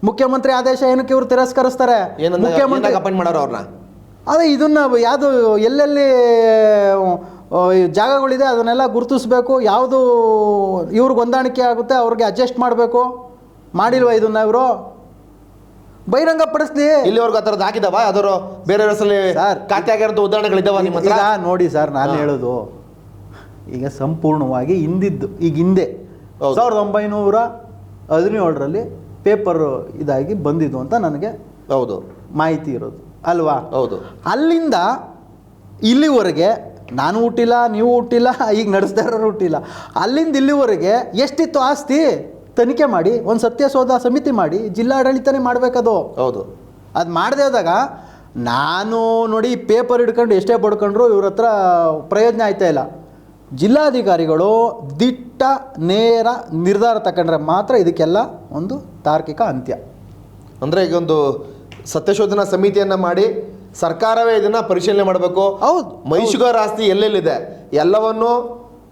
ಮುಖ್ಯಮಂತ್ರಿ ಆದೇಶ ಏನಕ್ಕೆ ಇವರು ತಿರಸ್ಕರಿಸ್ತಾರೆ? ಮುಖ್ಯಮಂತ್ರಿ ಅಪಾಯಿಂಟ್ ಮಾಡೋರು ಅವ್ರನ್ನ. ಅದೇ ಇದನ್ನು ಯಾವುದು ಎಲ್ಲೆಲ್ಲಿ ಜಾಗಗಳಿದೆ ಅದನ್ನೆಲ್ಲ ಗುರುತಿಸ್ಬೇಕು. ಯಾವುದು ಇವ್ರಿಗೆ ಹೊಂದಾಣಿಕೆ ಆಗುತ್ತೆ ಅವ್ರಿಗೆ ಅಡ್ಜಸ್ಟ್ ಮಾಡಬೇಕು. ಮಾಡಿಲ್ವ ಇದನ್ನ ಇವರು? ಬಹಿರಂಗ ಪಡಿಸ್ಲಿ. ಇಲ್ಲಿವರೆಗೂ ಆ ಥರದ್ದು ಹಾಕಿದಾವ? ಯಾವ್ದಾರು ಬೇರೆ ಹೆಸರಲ್ಲಿ ಖಾತೆ ಆಗಿರೋದು ಉದಾಹರಣೆಗಳಿದಾವ ನಿಮ್ಮ ಹತ್ರ? ನೋಡಿ ಸರ್, ನಾನು ಹೇಳೋದು ಈಗ ಸಂಪೂರ್ಣವಾಗಿ ಹಿಂದೆ 1917ರಲ್ಲಿ ಪೇಪರ್ ಇದಾಗಿ ಬಂದಿದ್ದು ಅಂತ ನನಗೆ ಹೌದು ಮಾಹಿತಿ ಇರೋದು ಅಲ್ವಾ? ಹೌದು. ಅಲ್ಲಿಂದ ಇಲ್ಲಿವರೆಗೆ ನಾನು ಹುಟ್ಟಿಲ್ಲ, ನೀವು ಹುಟ್ಟಿಲ್ಲ, ಈಗ ನಡೆಸ್ತಾ ಇರೋರು ಹುಟ್ಟಿಲ್ಲ. ಅಲ್ಲಿಂದ ಇಲ್ಲಿವರೆಗೆ ಎಷ್ಟಿತ್ತು ಆಸ್ತಿ ತನಿಖೆ ಮಾಡಿ ಒಂದು ಸತ್ಯಶೋಧ ಸಮಿತಿ ಮಾಡಿ ಜಿಲ್ಲಾಡಳಿತನೇ ಮಾಡಬೇಕದು. ಹೌದು. ಅದು ಮಾಡದೆ ಹೋದಾಗ ನಾನು ನೋಡಿ ಪೇಪರ್ ಹಿಡ್ಕೊಂಡು ಎಷ್ಟೇ ಬಡ್ಕೊಂಡ್ರು ಇವ್ರ ಹತ್ರ ಪ್ರಯೋಜನ ಆಯ್ತಾ ಇಲ್ಲ. ಜಿಲ್ಲಾಧಿಕಾರಿಗಳು ದಿಟ್ಟ ನೇರ ನಿರ್ಧಾರ ತಗೊಂಡ್ರೆ ಮಾತ್ರ ಇದಕ್ಕೆಲ್ಲ ಒಂದು ತಾರ್ಕಿಕ ಅಂತ್ಯ. ಅಂದರೆ ಈಗ ಒಂದು ಸತ್ಯಶೋಧನಾ ಸಮಿತಿಯನ್ನು ಮಾಡಿ ಸರ್ಕಾರವೇ ಇದನ್ನು ಪರಿಶೀಲನೆ ಮಾಡಬೇಕು. ಹೌದು, ಮೈಶುಗರ್ ಆಸ್ತಿ ಎಲ್ಲೆಲ್ಲಿದೆ ಎಲ್ಲವನ್ನು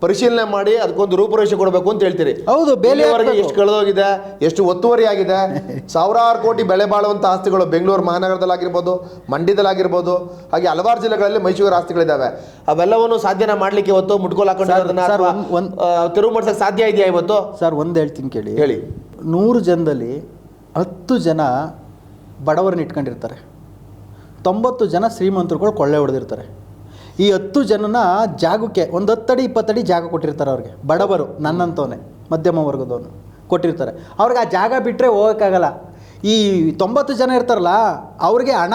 ಪರಿಶೀಲನೆ ಮಾಡಿ ಅದಕ್ಕೊಂದು ರೂಪುರೇಷೆ ಕೊಡಬೇಕು ಅಂತ ಹೇಳ್ತೀರಿ. ಹೌದು. ಬೇಲೆವರೆಗೆ ಎಷ್ಟು ಕಳೆದೋಗಿದೆ, ಎಷ್ಟು ಒತ್ತುವರಿ ಆಗಿದೆ, ಸಾವಿರಾರು ಕೋಟಿ ಬೆಲೆ ಬಾಳುವಂಥ ಆಸ್ತಿಗಳು ಬೆಂಗಳೂರು ಮಹಾನಗರದಲ್ಲಾಗಿರ್ಬೋದು, ಮಂಡ್ಯದಲ್ಲಾಗಿರ್ಬೋದು, ಹಾಗೆ ಹಲವಾರು ಜಿಲ್ಲೆಗಳಲ್ಲಿ ಮೈಸೂರು ಆಸ್ತಿಗಳಿದ್ದಾವೆ. ಅವೆಲ್ಲವನ್ನು ಸಾಧ್ಯನ ಮಾಡಲಿಕ್ಕೆ ಇವತ್ತು ಮುಟ್ಕೋಲ್ ಹಾಕೊಂಡು ತಿರುವು ಮಾಡ್ಸಕ್ಕೆ ಸಾಧ್ಯ ಇದೆಯಾ ಇವತ್ತು? ಸರ್, ಒಂದು ಹೇಳ್ತೀನಿ ಕೇಳಿ. ಹೇಳಿ. 100 ಜನದಲ್ಲಿ 10 ಜನ ಬಡವರನ್ನ ಇಟ್ಕೊಂಡಿರ್ತಾರೆ, 90 ಜನ ಶ್ರೀಮಂತರುಗಳು ಕೊಳ್ಳೆ ಹೊಡೆದಿರ್ತಾರೆ. ಈ 10 ಜನನ ಜಾಗಕ್ಕೆ ಒಂದು 10 ಅಡಿ 20 ಅಡಿ ಜಾಗ ಕೊಟ್ಟಿರ್ತಾರೆ ಅವ್ರಿಗೆ. ಬಡವರು ನನ್ನಂತವನೇ ಮಧ್ಯಮ ವರ್ಗದವನು ಕೊಟ್ಟಿರ್ತಾರೆ. ಅವ್ರಿಗೆ ಆ ಜಾಗ ಬಿಟ್ಟರೆ ಹೋಗೋಕ್ಕಾಗಲ್ಲ. ಈ 90 ಜನ ಇರ್ತಾರಲ್ಲ ಅವ್ರಿಗೆ ಹಣ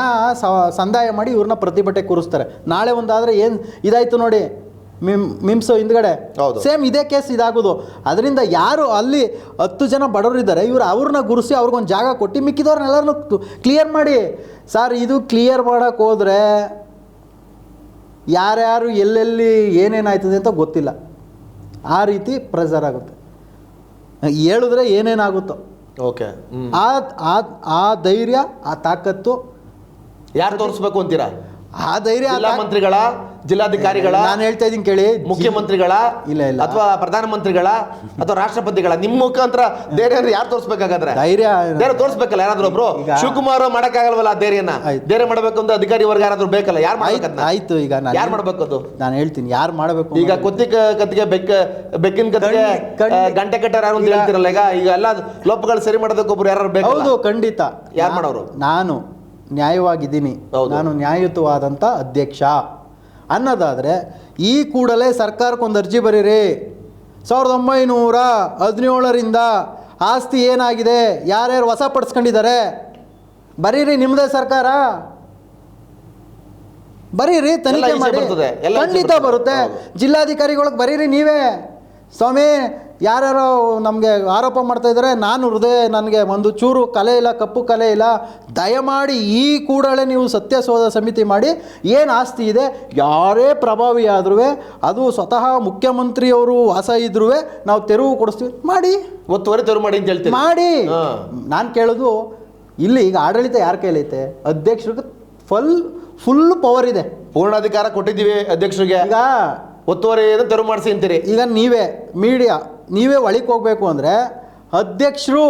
ಸಂದಾಯ ಮಾಡಿ ಇವ್ರನ್ನ ಪ್ರತಿಭಟನೆ ಕೂರಿಸ್ತಾರೆ. ನಾಳೆ ಒಂದಾದರೆ ಏನು ಇದಾಯಿತು ನೋಡಿ, ಮಿಮ್ಸ್ ಹಿಂದ್ಗಡೆ ಹೌದು. ಸೇಮ್ ಇದೇ ಕೇಸ್ ಇದಾಗೋದು. ಅದರಿಂದ ಯಾರು ಅಲ್ಲಿ 10 ಜನ ಬಡವರು ಇದ್ದಾರೆ, ಇವರು ಅವ್ರನ್ನ ಗುರುಸಿ ಅವ್ರಿಗೊಂದು ಜಾಗ ಕೊಟ್ಟು ಮಿಕ್ಕಿದವ್ರನ್ನೆಲ್ಲರನ್ನು ಕ್ಲಿಯರ್ ಮಾಡಿ. ಸರ್, ಇದು ಕ್ಲಿಯರ್ ಮಾಡೋಕ್ಕೆ ಹೋದರೆ ಯಾರ್ಯಾರು ಎಲ್ಲೆಲ್ಲಿ ಏನೇನಾಯ್ತದೆ ಅಂತ ಗೊತ್ತಿಲ್ಲ. ಆ ರೀತಿ ಪ್ರೆಸರ್ ಆಗುತ್ತೆ, ಹೇಳಿದ್ರೆ ಏನೇನಾಗುತ್ತೋ. ಓಕೆ. ಆ ಧೈರ್ಯ, ಆ ತಾಕತ್ತು ಯಾರು ತೋರಿಸ್ಬೇಕು ಅಂತೀರಾ? ಆ ಧೈರ್ಯ ಜಿಲ್ಲಾ ಮಂತ್ರಿಗಳ, ಜಿಲ್ಲಾಧಿಕಾರಿಗಳ, ನಾನು ಹೇಳ್ತಾ ಇದ್ದೀನಿ ಕೇಳಿ, ಮುಖ್ಯಮಂತ್ರಿಗಳ, ಇಲ್ಲ ಅಥವಾ ಪ್ರಧಾನಮಂತ್ರಿಗಳ ಅಥವಾ ರಾಷ್ಟ್ರಪತಿಗಳ, ನಿಮ್ಮ ಮುಖಾಂತರ ಧೈರ್ಯ ಯಾರು ತೋರಿಸ್ಬೇಕಾಗಾದ್ರೆ? ಧೈರ್ಯ ತೋರಿಸ್ಬೇಕಲ್ಲ ಯಾರಾದ್ರೂ ಒಬ್ರು. ಶಿವಕುಮಾರ್ ಮಾಡಕ್ಕಾಗಲ್ವಲ್ಲ ಧೈರ್ಯನ? ಧೈರ್ಯ ಮಾಡಬೇಕು ಅಂತ ಅಧಿಕಾರಿ ವರ್ಗ ಯಾರಾದ್ರೂ ಬೇಕಲ್ಲ? ಯಾರು ಮಾಡ್ಬೇಕಂತ? ಆಯ್ತು, ಈಗ ಯಾರು ಮಾಡ್ಬೇಕು ಅದು? ನಾನು ಹೇಳ್ತೀನಿ ಯಾರು ಮಾಡಬೇಕು. ಈಗ ಕತ್ತಿಗೆ ಬೆಕ್ಕಿನ ಕತ್ತಿಗೆ ಗಂಟೆ ಕಟ್ಟಾರ ಯಾರು ಅಂತ ಹೇಳ್ತಿರಲ್ಲ. ಈಗ ಎಲ್ಲ ಲೋಪಗಳು ಸರಿ ಮಾಡೋದಕ್ಕೆ ಒಬ್ರು ಯಾರು ಬೇಕು? ಹೌದು, ಖಂಡಿತ. ಯಾರು ಮಾಡೋರು? ನಾನು ನ್ಯಾಯವಾಗಿದ್ದೀನಿ, ನಾನು ನ್ಯಾಯಯುತವಾದಂಥ ಅಧ್ಯಕ್ಷ ಅನ್ನೋದಾದರೆ ಈ ಕೂಡಲೇ ಸರ್ಕಾರಕ್ಕೊಂದು ಅರ್ಜಿ ಬರೀರಿ. 1917ರಿಂದ ಆಸ್ತಿ ಏನಾಗಿದೆ, ಯಾರ್ಯಾರು ವಶಪಡಿಸ್ಕೊಂಡಿದ್ದಾರೆ ಬರೀರಿ. ನಿಮ್ಮದೇ ಸರ್ಕಾರ, ಬರೀರಿ, ತನಿಖೆ ಮಾಡಿ. ಖಂಡಿತ ಬರುತ್ತೆ. ಜಿಲ್ಲಾಧಿಕಾರಿಗಳಿಗೆ ಬರೀರಿ ನೀವೇ. ಸ್ವಾಮಿ, ಯಾರ್ಯಾರೋ ನಮಗೆ ಆರೋಪ ಮಾಡ್ತಾ ಇದ್ದಾರೆ, ನನಗೆ ಒಂದು ಚೂರು ಕಲೆ ಇಲ್ಲ, ಕಪ್ಪು ಕಲೆ ಇಲ್ಲ, ದಯಮಾಡಿ ಈ ಕೂಡಲೇ ನೀವು ಸತ್ಯಶೋಧ ಸಮಿತಿ ಮಾಡಿ ಏನು ಆಸ್ತಿ ಇದೆ, ಯಾರೇ ಪ್ರಭಾವಿ ಆದ್ರೂ, ಅದು ಸ್ವತಃ ಮುಖ್ಯಮಂತ್ರಿಯವರು ವಾಸ ಇದ್ರೂ ನಾವು ತೆರವು ಕೊಡಿಸ್ತೀವಿ, ಮಾಡಿ, ಒತ್ತುವರಿ ತೆರವು ಮಾಡಿ ಅಂತ ಹೇಳ್ತೀವಿ. ಮಾಡಿ. ನಾನು ಕೇಳೋದು ಇಲ್ಲಿ, ಈಗ ಆಡಳಿತ ಯಾರ ಕೈಲೈತೆ? ಅಧ್ಯಕ್ಷರಿಗೆ ಫುಲ್ ಪವರ್ ಇದೆ, ಪೂರ್ಣಾಧಿಕಾರ ಕೊಟ್ಟಿದ್ದೀವಿ ಅಧ್ಯಕ್ಷರಿಗೆ. ಈಗ ಒತ್ತುವರಿ ತೆರವು ಮಾಡಿಸಿ ಅಂತೀರಿ. ಈಗ ಮೀಡಿಯಾ ನೀವೇ ಒಳಗೆ ಹೋಗ್ಬೇಕು ಅಂದರೆ ಅಧ್ಯಕ್ಷರು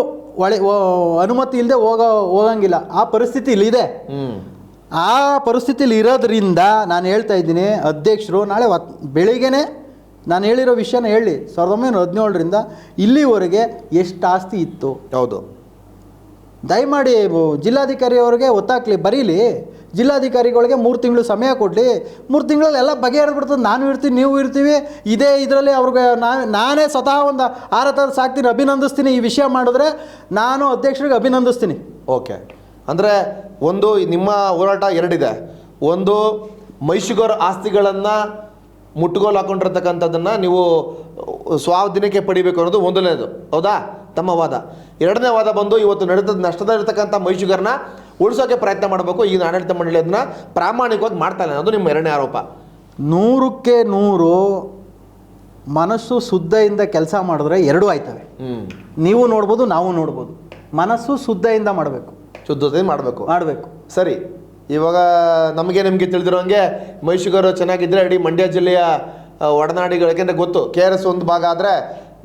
ಅನುಮತಿ ಇಲ್ಲದೆ ಹೋಗಂಗಿಲ್ಲ. ಆ ಪರಿಸ್ಥಿತಿ ಇಲ್ಲಿದೆ. ಆ ಪರಿಸ್ಥಿತಿಲಿ ಇರೋದ್ರಿಂದ ನಾನು ಹೇಳ್ತಾ ಇದ್ದೀನಿ, ಅಧ್ಯಕ್ಷರು ನಾಳೆ ಬೆಳಿಗ್ಗೆನೆ ನಾನು ಹೇಳಿರೋ ವಿಷಯನ ಹೇಳಿ. 1917ರಿಂದ ಇಲ್ಲಿವರೆಗೆ ಎಷ್ಟು ಆಸ್ತಿ ಇತ್ತು? ಹೌದು, ದಯಮಾಡಿ ಜಿಲ್ಲಾಧಿಕಾರಿಯವರಿಗೆ ಒತ್ತಾಕ್ಲಿ, ಬರೀಲಿ. ಜಿಲ್ಲಾಧಿಕಾರಿಗಳಿಗೆ 3 ತಿಂಗಳು ಸಮಯ ಕೊಡಲಿ. 3 ತಿಂಗಳಲ್ಲಿ ಎಲ್ಲ ಬಗೆಹರಿದ್ಬಿಡ್ತದೆ. ನಾನು ಇರ್ತೀನಿ, ನೀವು ಇರ್ತೀವಿ. ಇದರಲ್ಲಿ ಅವ್ರಿಗೆ ನಾನೇ ಸ್ವತಃ ಒಂದು 6 ಥರ ಸಾಕ್ತೀನಿ, ಅಭಿನಂದಿಸ್ತೀನಿ. ಈ ವಿಷಯ ಮಾಡಿದ್ರೆ ನಾನು ಅಧ್ಯಕ್ಷರಿಗೆ ಅಭಿನಂದಿಸ್ತೀನಿ. ಓಕೆ. ಅಂದರೆ ಒಂದು ನಿಮ್ಮ ಹೋರಾಟ ಎರಡಿದೆ. ಒಂದು, ಮೈಷುಗರ್ ಆಸ್ತಿಗಳನ್ನು ಮುಟ್ಟುಗೋಲು ಹಾಕೊಂಡಿರ್ತಕ್ಕಂಥದ್ದನ್ನು ನೀವು ಸ್ವಾಧೀನಕ್ಕೆ ಪಡಿಬೇಕು ಅನ್ನೋದು ಒಂದನೇದು, ಹೌದಾ? ತಮ್ಮ ವಾದ. ಎರಡನೇ ವಾದ ಬಂದು, ಇವತ್ತು ನಷ್ಟದಲ್ಲಿರ್ತಕ್ಕಂಥ ಮೈಷುಗರ್ನ ಉಳಿಸೋಕೆ ಪ್ರಯತ್ನ ಮಾಡಬೇಕು. ಈಗ ಆಡಳಿತ ಮಂಡಳಿ ಅದನ್ನ ಪ್ರಾಮಾಣಿಕವಾಗಿ ಮಾಡ್ತಾ ಇಲ್ಲ, ಅದು ನಿಮ್ಮ ಎರಡನೇ ಆರೋಪ. 100ಕ್ಕೆ 100 ಮನಸ್ಸು ಶುದ್ಧದಿಂದ ಕೆಲಸ ಮಾಡಿದ್ರೆ ಎರಡೂ ಆಯ್ತವೆ. ನೀವು ನೋಡ್ಬೋದು, ನಾವು ನೋಡ್ಬೋದು. ಮನಸ್ಸು ಶುದ್ಧದಿಂದ ಮಾಡಬೇಕು, ಶುದ್ಧತೆ ಮಾಡಬೇಕು. ಸರಿ, ಇವಾಗ ನಿಮಗೆ ತಿಳಿದಿರೋ ಹಂಗೆ ಮೈಷುಗರ್ ಚೆನ್ನಾಗಿದ್ದರೆ ಇಡೀ ಮಂಡ್ಯ ಜಿಲ್ಲೆಯ ಒಡನಾಡಿಗಳು, ಯಾಕೆಂದರೆ ಗೊತ್ತು KRS ಒಂದು ಭಾಗ ಆದರೆ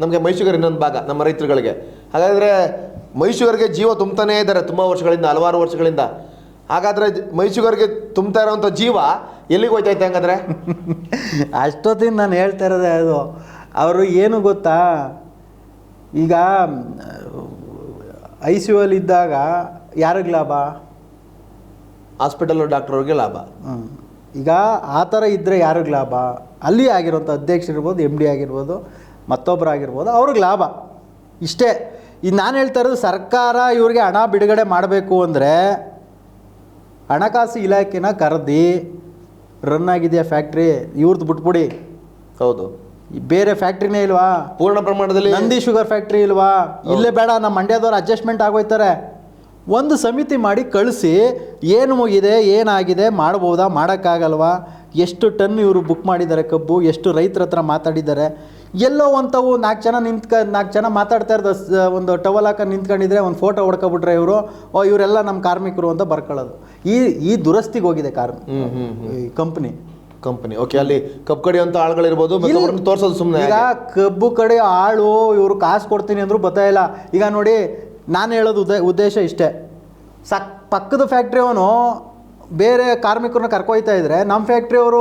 ನಮಗೆ ಮೈಷುಗರ್ ಇನ್ನೊಂದು ಭಾಗ ನಮ್ಮ ರೈತರುಗಳಿಗೆ. ಹಾಗಾದರೆ ಮೈಷುಗರ್ಗೆ ಜೀವ ತುಂಬ್ತಾನೇ ಇದ್ದಾರೆ ತುಂಬ ವರ್ಷಗಳಿಂದ, ಹಲವಾರು ವರ್ಷಗಳಿಂದ. ಹಾಗಾದರೆ ಮೈಷುಗರ್ಗೆ ತುಂಬ್ತಾ ಇರೋವಂಥ ಜೀವ ಎಲ್ಲಿಗೆ ಹೋಯ್ತೈತೆ ಹಂಗಾದ್ರೆ? ಅಷ್ಟೊತ್ತಿಂದ ನಾನು ಹೇಳ್ತಾ ಇರೋದೇ ಅದು. ಅವರು ಏನು ಗೊತ್ತಾ, ಈಗ ICU ಇದ್ದಾಗ ಯಾರಿಗೆ ಲಾಭ? ಹಾಸ್ಪಿಟಲ್ ಡಾಕ್ಟ್ರವ್ರಿಗೆ ಲಾಭ. ಈಗ ಆ ಥರ ಇದ್ದರೆ ಯಾರಿಗೆ ಲಾಭ? ಅಲ್ಲಿ ಆಗಿರೋಂಥ ಅಧ್ಯಕ್ಷರಿರ್ಬೋದು, MD ಆಗಿರ್ಬೋದು, ಮತ್ತೊಬ್ಬರಾಗಿರ್ಬೋದು, ಅವ್ರಿಗೆ ಲಾಭ. ಇಷ್ಟೇ. ಇದು ನಾನು ಹೇಳ್ತಾ ಇರೋದು, ಸರ್ಕಾರ ಇವ್ರಿಗೆ ಹಣ ಬಿಡುಗಡೆ ಮಾಡಬೇಕು ಅಂದರೆ ಹಣಕಾಸು ಇಲಾಖೆನ ಕರೆದಿ, ರನ್ ಆಗಿದೆಯಾ ಫ್ಯಾಕ್ಟ್ರಿ, ಇವ್ರದ್ದು ಬಿಟ್ಬಿಡಿ. ಹೌದು, ಬೇರೆ ಫ್ಯಾಕ್ಟ್ರಿನೇ ಇಲ್ವಾ? ಪೂರ್ಣ ಪ್ರಮಾಣದಲ್ಲಿ ನಂದಿ ಶುಗರ್ ಫ್ಯಾಕ್ಟ್ರಿ ಇಲ್ವಾ? ಇಲ್ಲೇ ಬೇಡ, ನಮ್ಮ ಮಂಡ್ಯದವ್ರು ಅಡ್ಜಸ್ಟ್ಮೆಂಟ್ ಆಗೋಯ್ತಾರೆ. ಒಂದು ಸಮಿತಿ ಮಾಡಿ ಕಳಿಸಿ, ಏನು ಮುಗಿದೆ, ಏನಾಗಿದೆ, ಮಾಡ್ಬೋದಾ, ಮಾಡೋಕ್ಕಾಗಲ್ವಾ, ಎಷ್ಟು ಟನ್ ಇವರು ಬುಕ್ ಮಾಡಿದ್ದಾರೆ ಕಬ್ಬು, ಎಷ್ಟು ರೈತರ ಹತ್ರ ಮಾತಾಡಿದ್ದಾರೆ, ಎಲ್ಲೋ ಒಂಥವು 4 ಜನ ಮಾತಾಡ್ತಾ ಇರೋದು, ಒಂದು ಟವಲ್ ಹಾಕ ನಿಂತ್ಕೊಂಡಿದ್ರೆ ಒಂದು ಫೋಟೋ ಹೊಡ್ಕೊಬಿಟ್ರೆ ಇವರು, ಇವರೆಲ್ಲ ನಮ್ಮ ಕಾರ್ಮಿಕರು ಅಂತ ಬರ್ಕೊಳ್ಳೋದು. ಈ ದುರಸ್ತಿಗೆ ಹೋಗಿದೆ ಕಂಪ್ನಿ. ಓಕೆ, ಅಲ್ಲಿ ಕಬ್ಬು ಕಡಿಯುವಂಥ ಆಳುಗಳಿರ್ಬೋದು, ತೋರಿಸೋದು ಸುಮ್ಮನೆ. ಈಗ ಕಬ್ಬು ಕಡೆ ಆಳು ಇವರು ಕಾಸು ಕೊಡ್ತೀನಿ ಅಂದರೂ ಗೊತ್ತಾಯಿಲ್ಲ. ಈಗ ನೋಡಿ, ನಾನು ಹೇಳೋದು ಉದ್ದೇಶ ಇಷ್ಟೇ. ಪಕ್ಕದ ಫ್ಯಾಕ್ಟ್ರಿಯವನು ಬೇರೆ ಕಾರ್ಮಿಕರನ್ನ ಕರ್ಕೊಯ್ತಾ ಇದ್ರೆ ನಮ್ಮ ಫ್ಯಾಕ್ಟ್ರಿಯವರು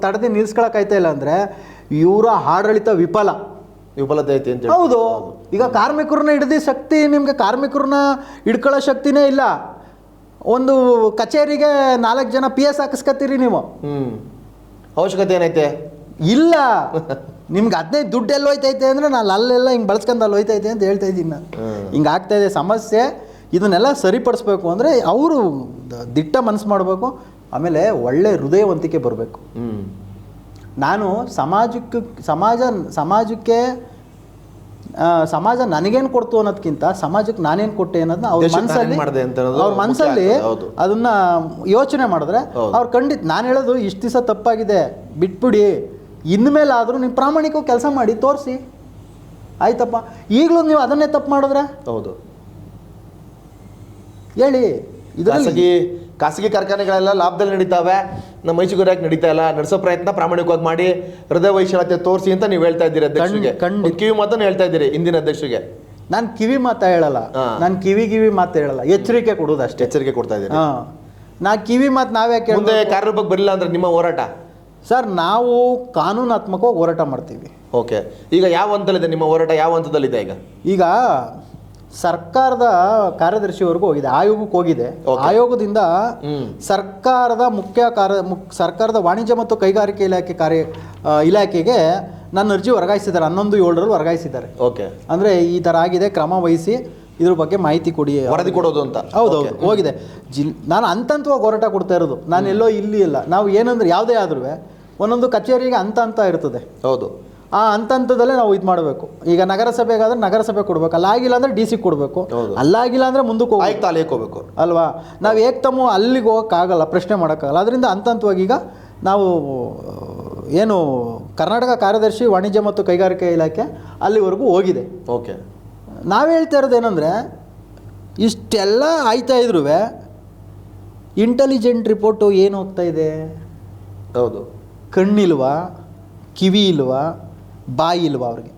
ತಡೆದು ನಿಲ್ಸ್ಕೊಳಕ್ಕಾಯ್ತಾ ಇಲ್ಲ ಅಂದರೆ ಇವರ ಆಡಳಿತ ವಿಫಲತೆ ಐತಿ ಅಂತ. ಹೌದು. ಈಗ ಕಾರ್ಮಿಕರನ್ನ ಹಿಡಿದು ಶಕ್ತಿ, ನಿಮಗೆ ಕಾರ್ಮಿಕರನ್ನ ಹಿಡ್ಕೊಳ್ಳೋ ಶಕ್ತಿನೇ ಇಲ್ಲ. ಒಂದು ಕಚೇರಿಗೆ 4 ಜನ PS ಹಾಕಿಸ್ಕೊತೀರಿ ನೀವು. ಅವಶ್ಯಕತೆ ಏನೈತೆ? ಇಲ್ಲ. ನಿಮ್ಗೆ 15 ದುಡ್ಡು ಎಲ್ಲ ಹೋಯ್ತೈತೆ ಅಂದರೆ ನಾನು ಅಲ್ಲೆಲ್ಲ ಹಿಂಗೆ ಬಳಸ್ಕೊಂಡು ಅಲ್ಲಿ ಹೋಯ್ತೈತೆ ಅಂತ ಹೇಳ್ತಾ ಇದ್ದೀನಿ ನಾನು. ಹಿಂಗೆ ಆಗ್ತಾಯಿದೆ ಸಮಸ್ಯೆ. ಇದನ್ನೆಲ್ಲ ಸರಿಪಡಿಸ್ಬೇಕು ಅಂದರೆ ಅವರು ದಿಟ್ಟ ಮನಸ್ಸು ಮಾಡಬೇಕು. ಆಮೇಲೆ ಒಳ್ಳೆ ಹೃದಯವಂತಿಕೆ ಬರಬೇಕು. ನಾನು ಸಮಾಜಕ್ಕೆ ಸಮಾಜ ನನಗೇನು ಕೊಡ್ತು ಅನ್ನೋದಕ್ಕಿಂತ ಸಮಾಜಕ್ಕೆ ನಾನೇನು ಕೊಟ್ಟೆ ಅನ್ನೋದನ್ನ ಅವ್ರ ಮನಸ್ಸಲ್ಲಿ ಅದನ್ನ ಯೋಚನೆ ಮಾಡಿದ್ರೆ ಅವ್ರು ಖಂಡಿತ ನಾನು ಹೇಳೋದು ಇಷ್ಟು ದಿವಸ ತಪ್ಪಾಗಿದೆ ಬಿಟ್ಬಿಡಿ, ಇನ್ಮೇಲಾದರೂ ನೀವು ಪ್ರಾಮಾಣಿಕವಾಗಿ ಕೆಲಸ ಮಾಡಿ ತೋರಿಸಿ, ಆಯ್ತಪ್ಪ. ಈಗಲೂ ನೀವು ಅದನ್ನೇ ತಪ್ಪು ಮಾಡಿದ್ರೆ ಹೌದು ಹೇಳಿ. ಇದರಲ್ಲಿ ಖಾಸಗಿ ಕಾರ್ಖಾನೆಗಳೆಲ್ಲ ಲಾಭದಲ್ಲಿ ನಡೀತಾವೆ, ನಮ್ಮ ಮೈಸೂರು ಯಾಕೆ ನಡೀತಾ ಇಲ್ಲ? ನಡೆಸೋ ಪ್ರಯತ್ನ ಪ್ರಾಮಾಣಿಕವಾಗಿ ಮಾಡಿ, ಹೃದಯ ವೈಶಾಲ್ಯತೆ ತೋರಿಸಿ ಅಂತ ನೀವು ಹೇಳ್ತಾ ಇದ್ದೀರಿ ಅಧ್ಯಕ್ಷರಿಗೆ. ಕಿವಿ ಮಾತನ್ನು ಹೇಳ್ತಾ ಇದ್ದೀರಿ ಇಂದಿನ ಅಧ್ಯಕ್ಷರಿಗೆ. ನಾನು ಕಿವಿ ಮಾತಾ ಹೇಳಲ್ಲ, ನಾನು ಕಿವಿ ಮಾತು ಹೇಳಲ್ಲ, ಎಚ್ಚರಿಕೆ ಕೊಡೋದು ಅಷ್ಟೇ. ಎಚ್ಚರಿಕೆ ಕೊಡ್ತಾ ಇದ್ದೀರಿ. ನಾ ಕಿವಿ ಮಾತು ನಾವೇ ಮುಂದೆ ಕಾರ್ಯರೂಪಕ್ಕೆ ಬರಲಿಲ್ಲ ಅಂದ್ರೆ ನಿಮ್ಮ ಹೋರಾಟ? ಸರ್, ನಾವು ಕಾನೂನಾತ್ಮಕವಾಗಿ ಹೋರಾಟ ಮಾಡ್ತೀವಿ. ಓಕೆ, ಈಗ ಯಾವ ಹಂತದಲ್ಲಿದೆ ನಿಮ್ಮ ಹೋರಾಟ? ಯಾವ ಹಂತದಲ್ಲಿದೆ ಈಗ? ಸರ್ಕಾರದ ಕಾರ್ಯದರ್ಶಿವರೆಗೂ ಹೋಗಿದೆ, ಆಯೋಗಕ್ಕೆ ಹೋಗಿದೆ. ಆಯೋಗದಿಂದ ಸರ್ಕಾರದ ಸರ್ಕಾರದ ವಾಣಿಜ್ಯ ಮತ್ತು ಕೈಗಾರಿಕೆ ಇಲಾಖೆಗೆ ನನ್ನ ಅರ್ಜಿ ವರ್ಗಾಯಿಸಿದ್ದಾರೆ. 11/7 ವರ್ಗಾಯಿಸಿದ್ದಾರೆ. ಓಕೆ, ಅಂದರೆ ಈ ಥರ ಆಗಿದೆ, ಕ್ರಮ ವಹಿಸಿ ಇದ್ರ ಬಗ್ಗೆ ಮಾಹಿತಿ ಕೊಡಿ, ವರದಿ ಕೊಡೋದು ಅಂತ. ಹೌದೌದು, ಹೋಗಿದೆ. ನಾನು ಹಂತವಾಗಿ ಹೋರಾಟ ಕೊಡ್ತಾ ಇರೋದು, ನಾನು ಎಲ್ಲೋ ಇಲ್ಲಿ ಇಲ್ಲ. ನಾವು ಏನಂದ್ರೆ ಯಾವುದೇ ಆದ್ರೂ ಒಂದೊಂದು ಕಚೇರಿಗೆ ಹಂತ ಇರ್ತದೆ. ಹೌದು, ಆ ಹಂತದಲ್ಲೇ ನಾವು ಇದು ಮಾಡಬೇಕು. ಈಗ ನಗರಸಭೆಗಾದ್ರೆ ನಗರಸಭೆ ಕೊಡಬೇಕು, ಅಲ್ಲಾಗಿಲ್ಲ ಅಂದರೆ DC ಕೊಡಬೇಕು, ಅಲ್ಲಾಗಿಲ್ಲ ಅಂದರೆ ಮುಂದಕ್ಕೆ ಹೋಗ್ಬೇಕು ಅಲ್ವಾ? ನಾವು ಏಕ್ತಮ್ಮ ಅಲ್ಲಿಗೆ ಹೋಗೋಕ್ಕಾಗಲ್ಲ, ಪ್ರಶ್ನೆ ಮಾಡೋಕ್ಕಾಗಲ್ಲ. ಅದರಿಂದ ಹಂತವಾಗಿ ಈಗ ನಾವು ಏನು ಕರ್ನಾಟಕ ಕಾರ್ಯದರ್ಶಿ ವಾಣಿಜ್ಯ ಮತ್ತು ಕೈಗಾರಿಕೆ ಇಲಾಖೆ ಅಲ್ಲಿವರೆಗೂ ಹೋಗಿದೆ. ಓಕೆ, ನಾವು ಹೇಳ್ತಾ ಇರೋದು ಏನಂದರೆ, ಇಷ್ಟೆಲ್ಲ ಆಯ್ತಾ ಇದ್ರೂ ಇಂಟೆಲಿಜೆಂಟ್ ರಿಪೋರ್ಟು ಏನು ಹೋಗ್ತಾ ಇದೆ? ಹೌದು, ಕಣ್ಣಿಲ್ವಾ, ಕಿವಿ ಇಲ್ವಾ, ಬಾಯಿ ಇಲ್ವಾ? ಅವ್ರಿಗೆ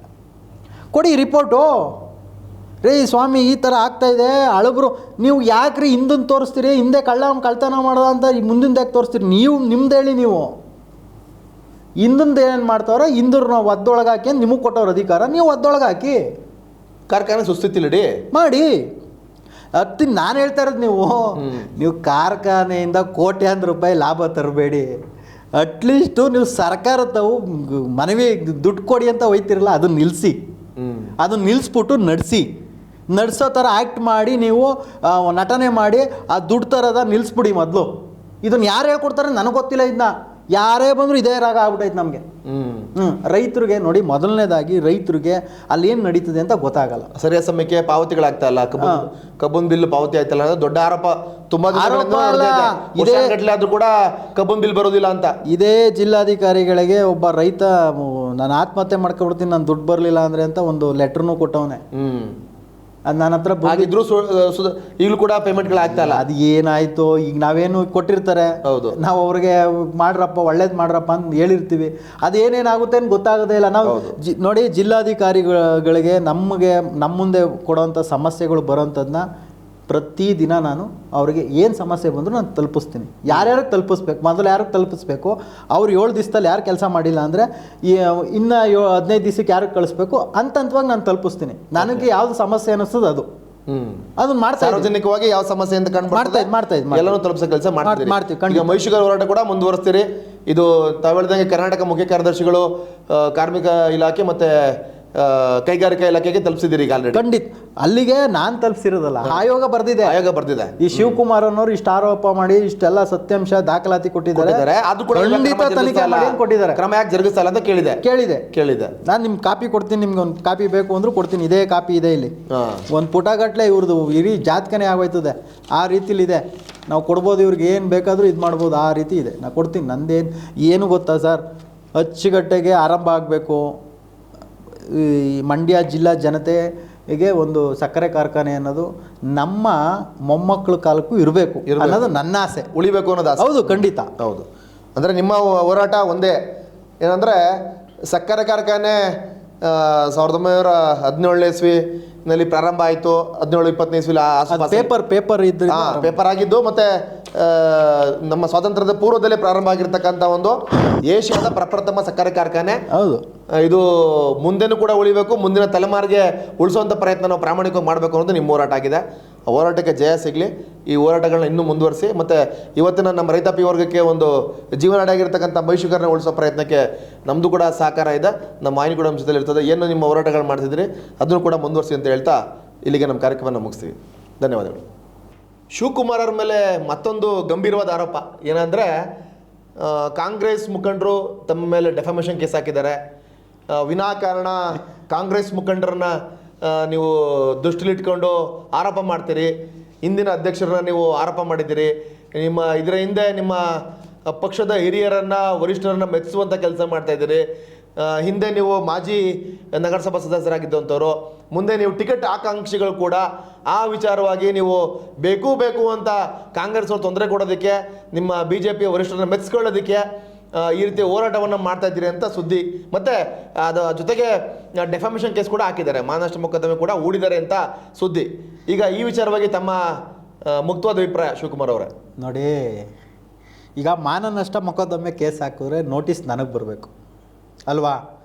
ಕೊಡಿ ರಿಪೋರ್ಟು. ರೀ ಸ್ವಾಮಿ, ಈ ಥರ ಆಗ್ತಾಯಿದೆ, ಅಳಬ್ರು ನೀವು ಯಾಕ್ರಿ ಹಿಂದನ್ನು ತೋರಿಸ್ತೀರಿ? ಹಿಂದೆ ಕಳ್ತನ ಮಾಡೋದ ಅಂತ ಮುಂದಿಂದ ಯಾಕೆ ತೋರಿಸ್ತೀರಿ? ನೀವು ನಿಮ್ದು ಹೇಳಿ. ನೀವು ಹಿಂದಿಂದ ಏನೇನು ಮಾಡ್ತಾವ್ರೆ, ಹಿಂದ್ರು ನಾವು ಒದ್ದೊಳಗೆ ಹಾಕಿ ನಿಮಗೆ ಕೊಟ್ಟವ್ರ ಅಧಿಕಾರ, ನೀವು ಒದ್ದೊಳಗೆ ಹಾಕಿ ಕಾರ್ಖಾನೆ ಸುಸ್ಥಿತಿಲಿ ಮಾಡಿ. ನಾನು ಹೇಳ್ತಾ ಇರೋದು, ನೀವು ಕಾರ್ಖಾನೆಯಿಂದ ಕೋಟ್ಯಾಂತರ ರೂಪಾಯಿ ಲಾಭ ತರಬೇಡಿ. ಅಟ್ಲೀಸ್ಟು ನೀವು ಸರ್ಕಾರ ತಾವು ಮನವಿ ದುಡ್ಡು ಕೊಡಿ ಅಂತ ಹೋಯ್ತಿರಲ್ಲ, ಅದನ್ನ ನಿಲ್ಲಿಸಿ, ಅದನ್ನ ನಿಲ್ಲಿಸ್ಬಿಟ್ಟು ನಡೆಸೋ ಥರ ಆ್ಯಕ್ಟ್ ಮಾಡಿ, ನೀವು ನಟನೆ ಮಾಡಿ ಆ ದುಡ್ಡು ತರದ ನಿಲ್ಲಿಸ್ಬಿಡಿ ಮೊದಲು. ಇದನ್ನು ಯಾರು ಹೇಳ್ಕೊಡ್ತಾರೆ ನನಗೆ ಗೊತ್ತಿಲ್ಲ. ಇದನ್ನ ಯಾರೇ ಬಂದರೂ ಇದೇ ರಾಗ ಆಗ್ಬಿಟ್ಟೈತೆ ನಮಗೆ. ರೈತರಿಗೆ ನೋಡಿ, ಮೊದಲನೇದಾಗಿ ರೈತರಿಗೆ ಅಲ್ಲಿ ಏನು ನಡೀತದೆ ಅಂತ ಗೊತ್ತಾಗಲ್ಲ. ಸರಿಯಾದ ಸಮಯಕ್ಕೆ ಪಾವತಿಗಳಾಗ್ತಾ ಇಲ್ಲ, ಕಬ್ಬನ್ ಬಿಲ್ ಪಾವತಿ ಆಯ್ತಲ್ಲ ಅನ್ನೋದು ದೊಡ್ಡ ಆರೋಪ. ತುಂಬಾ ಆದ್ರೂ ಕೂಡ ಕಬ್ಬನ್ ಬಿಲ್ ಬರೋದಿಲ್ಲ ಅಂತ. ಇದೇ ಜಿಲ್ಲಾಧಿಕಾರಿಗಳಿಗೆ ಒಬ್ಬ ರೈತ ನಾನು ಆತ್ಮಹತ್ಯೆ ಮಾಡ್ಕೊಬಿಡ್ತೀನಿ, ನಾನು ದುಡ್ಡು ಬರಲಿಲ್ಲ ಅಂದ್ರೆ ಅಂತ ಒಂದು ಲೆಟರ್ನು ಕೊಟ್ಟವನೆ. ಅದು ನನ್ನ ಹತ್ರ ಬಂದಿದ್ರು, ಈಗಲೂ ಕೂಡ ಪೇಮೆಂಟ್ಗಳು ಆಗ್ತಾ ಇಲ್ಲ. ಅದು ಏನಾಯ್ತು? ಈಗ ನಾವೇನು ಕೊಟ್ಟಿರ್ತಾರೆ, ಹೌದು, ನಾವು ಅವ್ರಿಗೆ ಮಾಡ್ರಪ್ಪ, ಒಳ್ಳೇದು ಮಾಡ್ರಪ್ಪ ಅಂತ ಹೇಳಿರ್ತೀವಿ. ಅದೇನೇನಾಗುತ್ತೆ ಅಂತ ಗೊತ್ತಾಗೋದೇ ಇಲ್ಲ. ನಾವು ನೋಡಿ, ಜಿಲ್ಲಾಧಿಕಾರಿಗಳಿಗೆ ನಮ್ಮ ಮುಂದೆ ಕೊಡೋವಂಥ ಸಮಸ್ಯೆಗಳು ಬರೋಂಥದ್ದನ್ನ ಪ್ರತಿದಿನ ನಾನು ಅವರಿಗೆ ಏನು ಸಮಸ್ಯೆ ಬಂದರೂ ನಾನು ತಲುಪಿಸ್ತೀನಿ. ಯಾರ್ಯಾರಿಗೆ ತಲುಪಿಸ್ಬೇಕು, ಮೊದಲು ಯಾರಿಗೆ ತಲುಪಿಸ್ಬೇಕು, ಅವ್ರು 7 ದಿವಸದಲ್ಲಿ ಯಾರು ಕೆಲಸ ಮಾಡಿಲ್ಲ ಅಂದರೆ ಇನ್ನು 15 ದಿವಸಕ್ಕೆ ಯಾರಿಗೆ ಕಳಿಸ್ಬೇಕು ಹಂತವಾಗಿ ನಾನು ತಲುಪಿಸ್ತೀನಿ. ನನಗೆ ಯಾವ್ದು ಸಮಸ್ಯೆ ಅನ್ನಿಸ್ತದೆ ಅದನ್ನ ಮಾಡ್ತಾ, ಸಾರ್ವಜನಿಕವಾಗಿ ಯಾವ ಸಮಸ್ಯೆ ಅಂತ ಮಾಡ್ತಾ ಎಲ್ಲನೂ ತಲುಪಿಸೋ ಕೆಲಸ ಮಾಡ್ತೀವಿ. ಈಗ ಮೈಸೂರು ಹೋರಾಟ ಕೂಡ ಮುಂದುವರಿಸ್ತೀರಿ. ಇದು ತಾವು ಹೇಳಿದಂಗೆ ಕರ್ನಾಟಕ ಮುಖ್ಯ ಕಾರ್ಯದರ್ಶಿಗಳು, ಕಾರ್ಮಿಕ ಇಲಾಖೆ ಮತ್ತು ಕೈಗಾರಿಕಾ ಇಲಾಖೆಗೆ ತಲುಪಿಸಿದ್ದೀರಿ ಈಗ ಆಲ್ರೆಡಿ. ಖಂಡಿತ ಅಲ್ಲಿಗೆ ನಾನು ತಲುಪಿಸಿರೋದಲ್ಲ, ಆಯೋಗ ಬರ್ದಿದೆ. ಈ ಶಿವಕುಮಾರ್ ಅನ್ನೋರು ಇಷ್ಟು ಆರೋಪ ಮಾಡಿ ಇಷ್ಟೆಲ್ಲ ಸತ್ಯಾಂಶ ದಾಖಲಾತಿ ಕೊಟ್ಟಿದ್ದಾರೆ. ಕ್ರಮ ಯಾಕೆ ಜರುಗಿಸಲ್ಲ ಅಂತ ಕೇಳಿದೆ. ನಾನು ನಿಮ್ಗೆ ಕಾಪಿ ಕೊಡ್ತೀನಿ, ನಿಮ್ಗೆ ಒಂದು ಕಾಪಿ ಬೇಕು ಅಂದ್ರೂ ಕೊಡ್ತೀನಿ. ಇದೇ ಕಾಪಿ ಇದೆ ಇಲ್ಲಿ, ಒಂದು ಪುಟಗಟ್ಲೆ ಇವ್ರದ್ದು ಇಡೀ ಜಾತಕನೇ ಆಗೋಯ್ತದೆ. ಆ ರೀತಿಲಿದೆ, ನಾವು ಕೊಡ್ಬೋದು, ಇವ್ರಿಗೆ ಏನು ಬೇಕಾದರೂ ಇದು ಮಾಡ್ಬೋದು, ಆ ರೀತಿ ಇದೆ. ನಾನು ಕೊಡ್ತೀನಿ. ಏನು ಗೊತ್ತಾ ಸರ್, ಅಚ್ಚುಕಟ್ಟೆಗೆ ಆರಂಭ ಆಗಬೇಕು. ಈ ಮಂಡ್ಯ ಜಿಲ್ಲಾ ಜನತೆಗೆ ಒಂದು ಸಕ್ಕರೆ ಕಾರ್ಖಾನೆ ಅನ್ನೋದು ನಮ್ಮ ಮೊಮ್ಮಕ್ಕಳ ಕಾಲಕ್ಕೂ ಇರಬೇಕು ಅನ್ನೋದು ನನ್ನ ಆಸೆ, ಉಳಿಬೇಕು ಅನ್ನೋದು ಆಸೆ. ಹೌದು, ಖಂಡಿತ ಹೌದು. ಅಂದರೆ ನಿಮ್ಮ ಹೋರಾಟ ಒಂದೇ ಏನಂದರೆ, ಸಕ್ಕರೆ ಕಾರ್ಖಾನೆ 1917ನೇ ಇಸ್ವಿನಲ್ಲಿ ಪ್ರಾರಂಭ ಆಯಿತು. 17-20ನೇ ಇಸ್ವಿಲಿ ಪೇಪರ್ ಆಗಿದ್ದು, ಮತ್ತು ನಮ್ಮ ಸ್ವಾತಂತ್ರ್ಯದ ಪೂರ್ವದಲ್ಲೇ ಪ್ರಾರಂಭ ಆಗಿರ್ತಕ್ಕಂಥ ಒಂದು ಏಷ್ಯಾದ ಪ್ರಪ್ರಥಮ ಸಕ್ಕರೆ ಕಾರ್ಖಾನೆ. ಹೌದು, ಇದು ಮುಂದೆನೂ ಕೂಡ ಉಳಿಬೇಕು, ಮುಂದಿನ ತಲೆಮಾರಿಗೆ ಉಳಿಸುವಂಥ ಪ್ರಯತ್ನ ನಾವು ಪ್ರಾಮಾಣಿಕವಾಗಿ ಮಾಡಬೇಕು ಅನ್ನೋದು ನಿಮ್ಮ ಹೋರಾಟ ಆಗಿದೆ. ಆ ಹೋರಾಟಕ್ಕೆ ಜಯ ಸಿಗಲಿ. ಈ ಹೋರಾಟಗಳನ್ನ ಇನ್ನೂ ಮುಂದುವರಿಸಿ, ಮತ್ತು ಇವತ್ತಿನ ನಮ್ಮ ರೈತಾಪಿ ವರ್ಗಕ್ಕೆ ಒಂದು ಜೀವನಾಡಿಯಾಗಿರ್ತಕ್ಕಂಥ ಮೈಸೂರನ್ನ ಉಳಿಸೋ ಪ್ರಯತ್ನಕ್ಕೆ ನಮ್ಮದು ಕೂಡ ಸಹಕಾರ ಇದೆ, ನಮ್ಮ ವಾಹಿನಿ ಕೂಡ ಅಂಶದಲ್ಲಿ ಇರ್ತದೆ. ಏನು ನಿಮ್ಮ ಹೋರಾಟಗಳು ಮಾಡ್ತಿದ್ದೀರಿ ಅದನ್ನು ಕೂಡ ಮುಂದುವರಿಸಿ ಅಂತ ಹೇಳ್ತಾ ಇಲ್ಲಿಗೆ ನಮ್ಮ ಕಾರ್ಯಕ್ರಮನ ಮುಗಿಸ್ತೀವಿ. ಧನ್ಯವಾದಗಳು. ಶಿವಕುಮಾರ್ ಅವ್ರ ಮೇಲೆ ಮತ್ತೊಂದು ಗಂಭೀರವಾದ ಆರೋಪ ಏನಂದರೆ, ಕಾಂಗ್ರೆಸ್ ಮುಖಂಡರು ತಮ್ಮ ಮೇಲೆ ಡೆಫಮೇಷನ್ ಕೇಸ್ ಹಾಕಿದ್ದಾರೆ. ವಿನಾಕಾರಣ ಕಾಂಗ್ರೆಸ್ ಮುಖಂಡರನ್ನ ನೀವು ದೃಷ್ಟಿಲಿಟ್ಕೊಂಡು ಆರೋಪ ಮಾಡ್ತೀರಿ. ಹಿಂದಿನ ಅಧ್ಯಕ್ಷರನ್ನ ನೀವು ಆರೋಪ ಮಾಡಿದ್ದೀರಿ. ಇದರ ಹಿಂದೆ ನಿಮ್ಮ ಪಕ್ಷದ ಹಿರಿಯರನ್ನು ವರಿಷ್ಠರನ್ನು ಮೆಚ್ಚಿಸುವಂಥ ಕೆಲಸ ಮಾಡ್ತಾಯಿದ್ದೀರಿ. ಹಿಂದೆ ನೀವು ಮಾಜಿ ನಗರಸಭಾ ಸದಸ್ಯರಾಗಿದ್ದಂಥವ್ರು, ಮುಂದೆ ನೀವು ಟಿಕೆಟ್ ಆಕಾಂಕ್ಷಿಗಳು ಕೂಡ ಆ ವಿಚಾರವಾಗಿ ನೀವು ಬೇಕು ಅಂತ ಕಾಂಗ್ರೆಸ್ ಅವ್ರು ತೊಂದರೆ ಕೊಡೋದಕ್ಕೆ, ನಿಮ್ಮ BJP ವರಿಷ್ಠರನ್ನು ಮೆಚ್ಚಿಕೊಳ್ಳೋದಕ್ಕೆ ಈ ರೀತಿ ಹೋರಾಟವನ್ನು ಮಾಡ್ತಾ ಇದ್ದೀರಿ ಅಂತ ಸುದ್ದಿ. ಮತ್ತು ಅದು ಜೊತೆಗೆ ಡೆಫಮೇಷನ್ ಕೇಸ್ ಕೂಡ ಹಾಕಿದ್ದಾರೆ, ಮಾನನಷ್ಟ ಮೊಕದ್ದಮೆ ಕೂಡ ಹೂಡಿದ್ದಾರೆ ಅಂತ ಸುದ್ದಿ. ಈಗ ಈ ವಿಚಾರವಾಗಿ ತಮ್ಮ ಮುಕ್ತವಾದ ಅಭಿಪ್ರಾಯ ಶಿವಕುಮಾರ್ ಅವರೇ? ನೋಡಿ, ಈಗ ಮಾನನಷ್ಟ ಮೊಕದ್ದಮೆ ಕೇಸ್ ಹಾಕಿದ್ರೆ ನೋಟಿಸ್ ನನಗೆ ಬರಬೇಕು ಅಲ್ವಾ?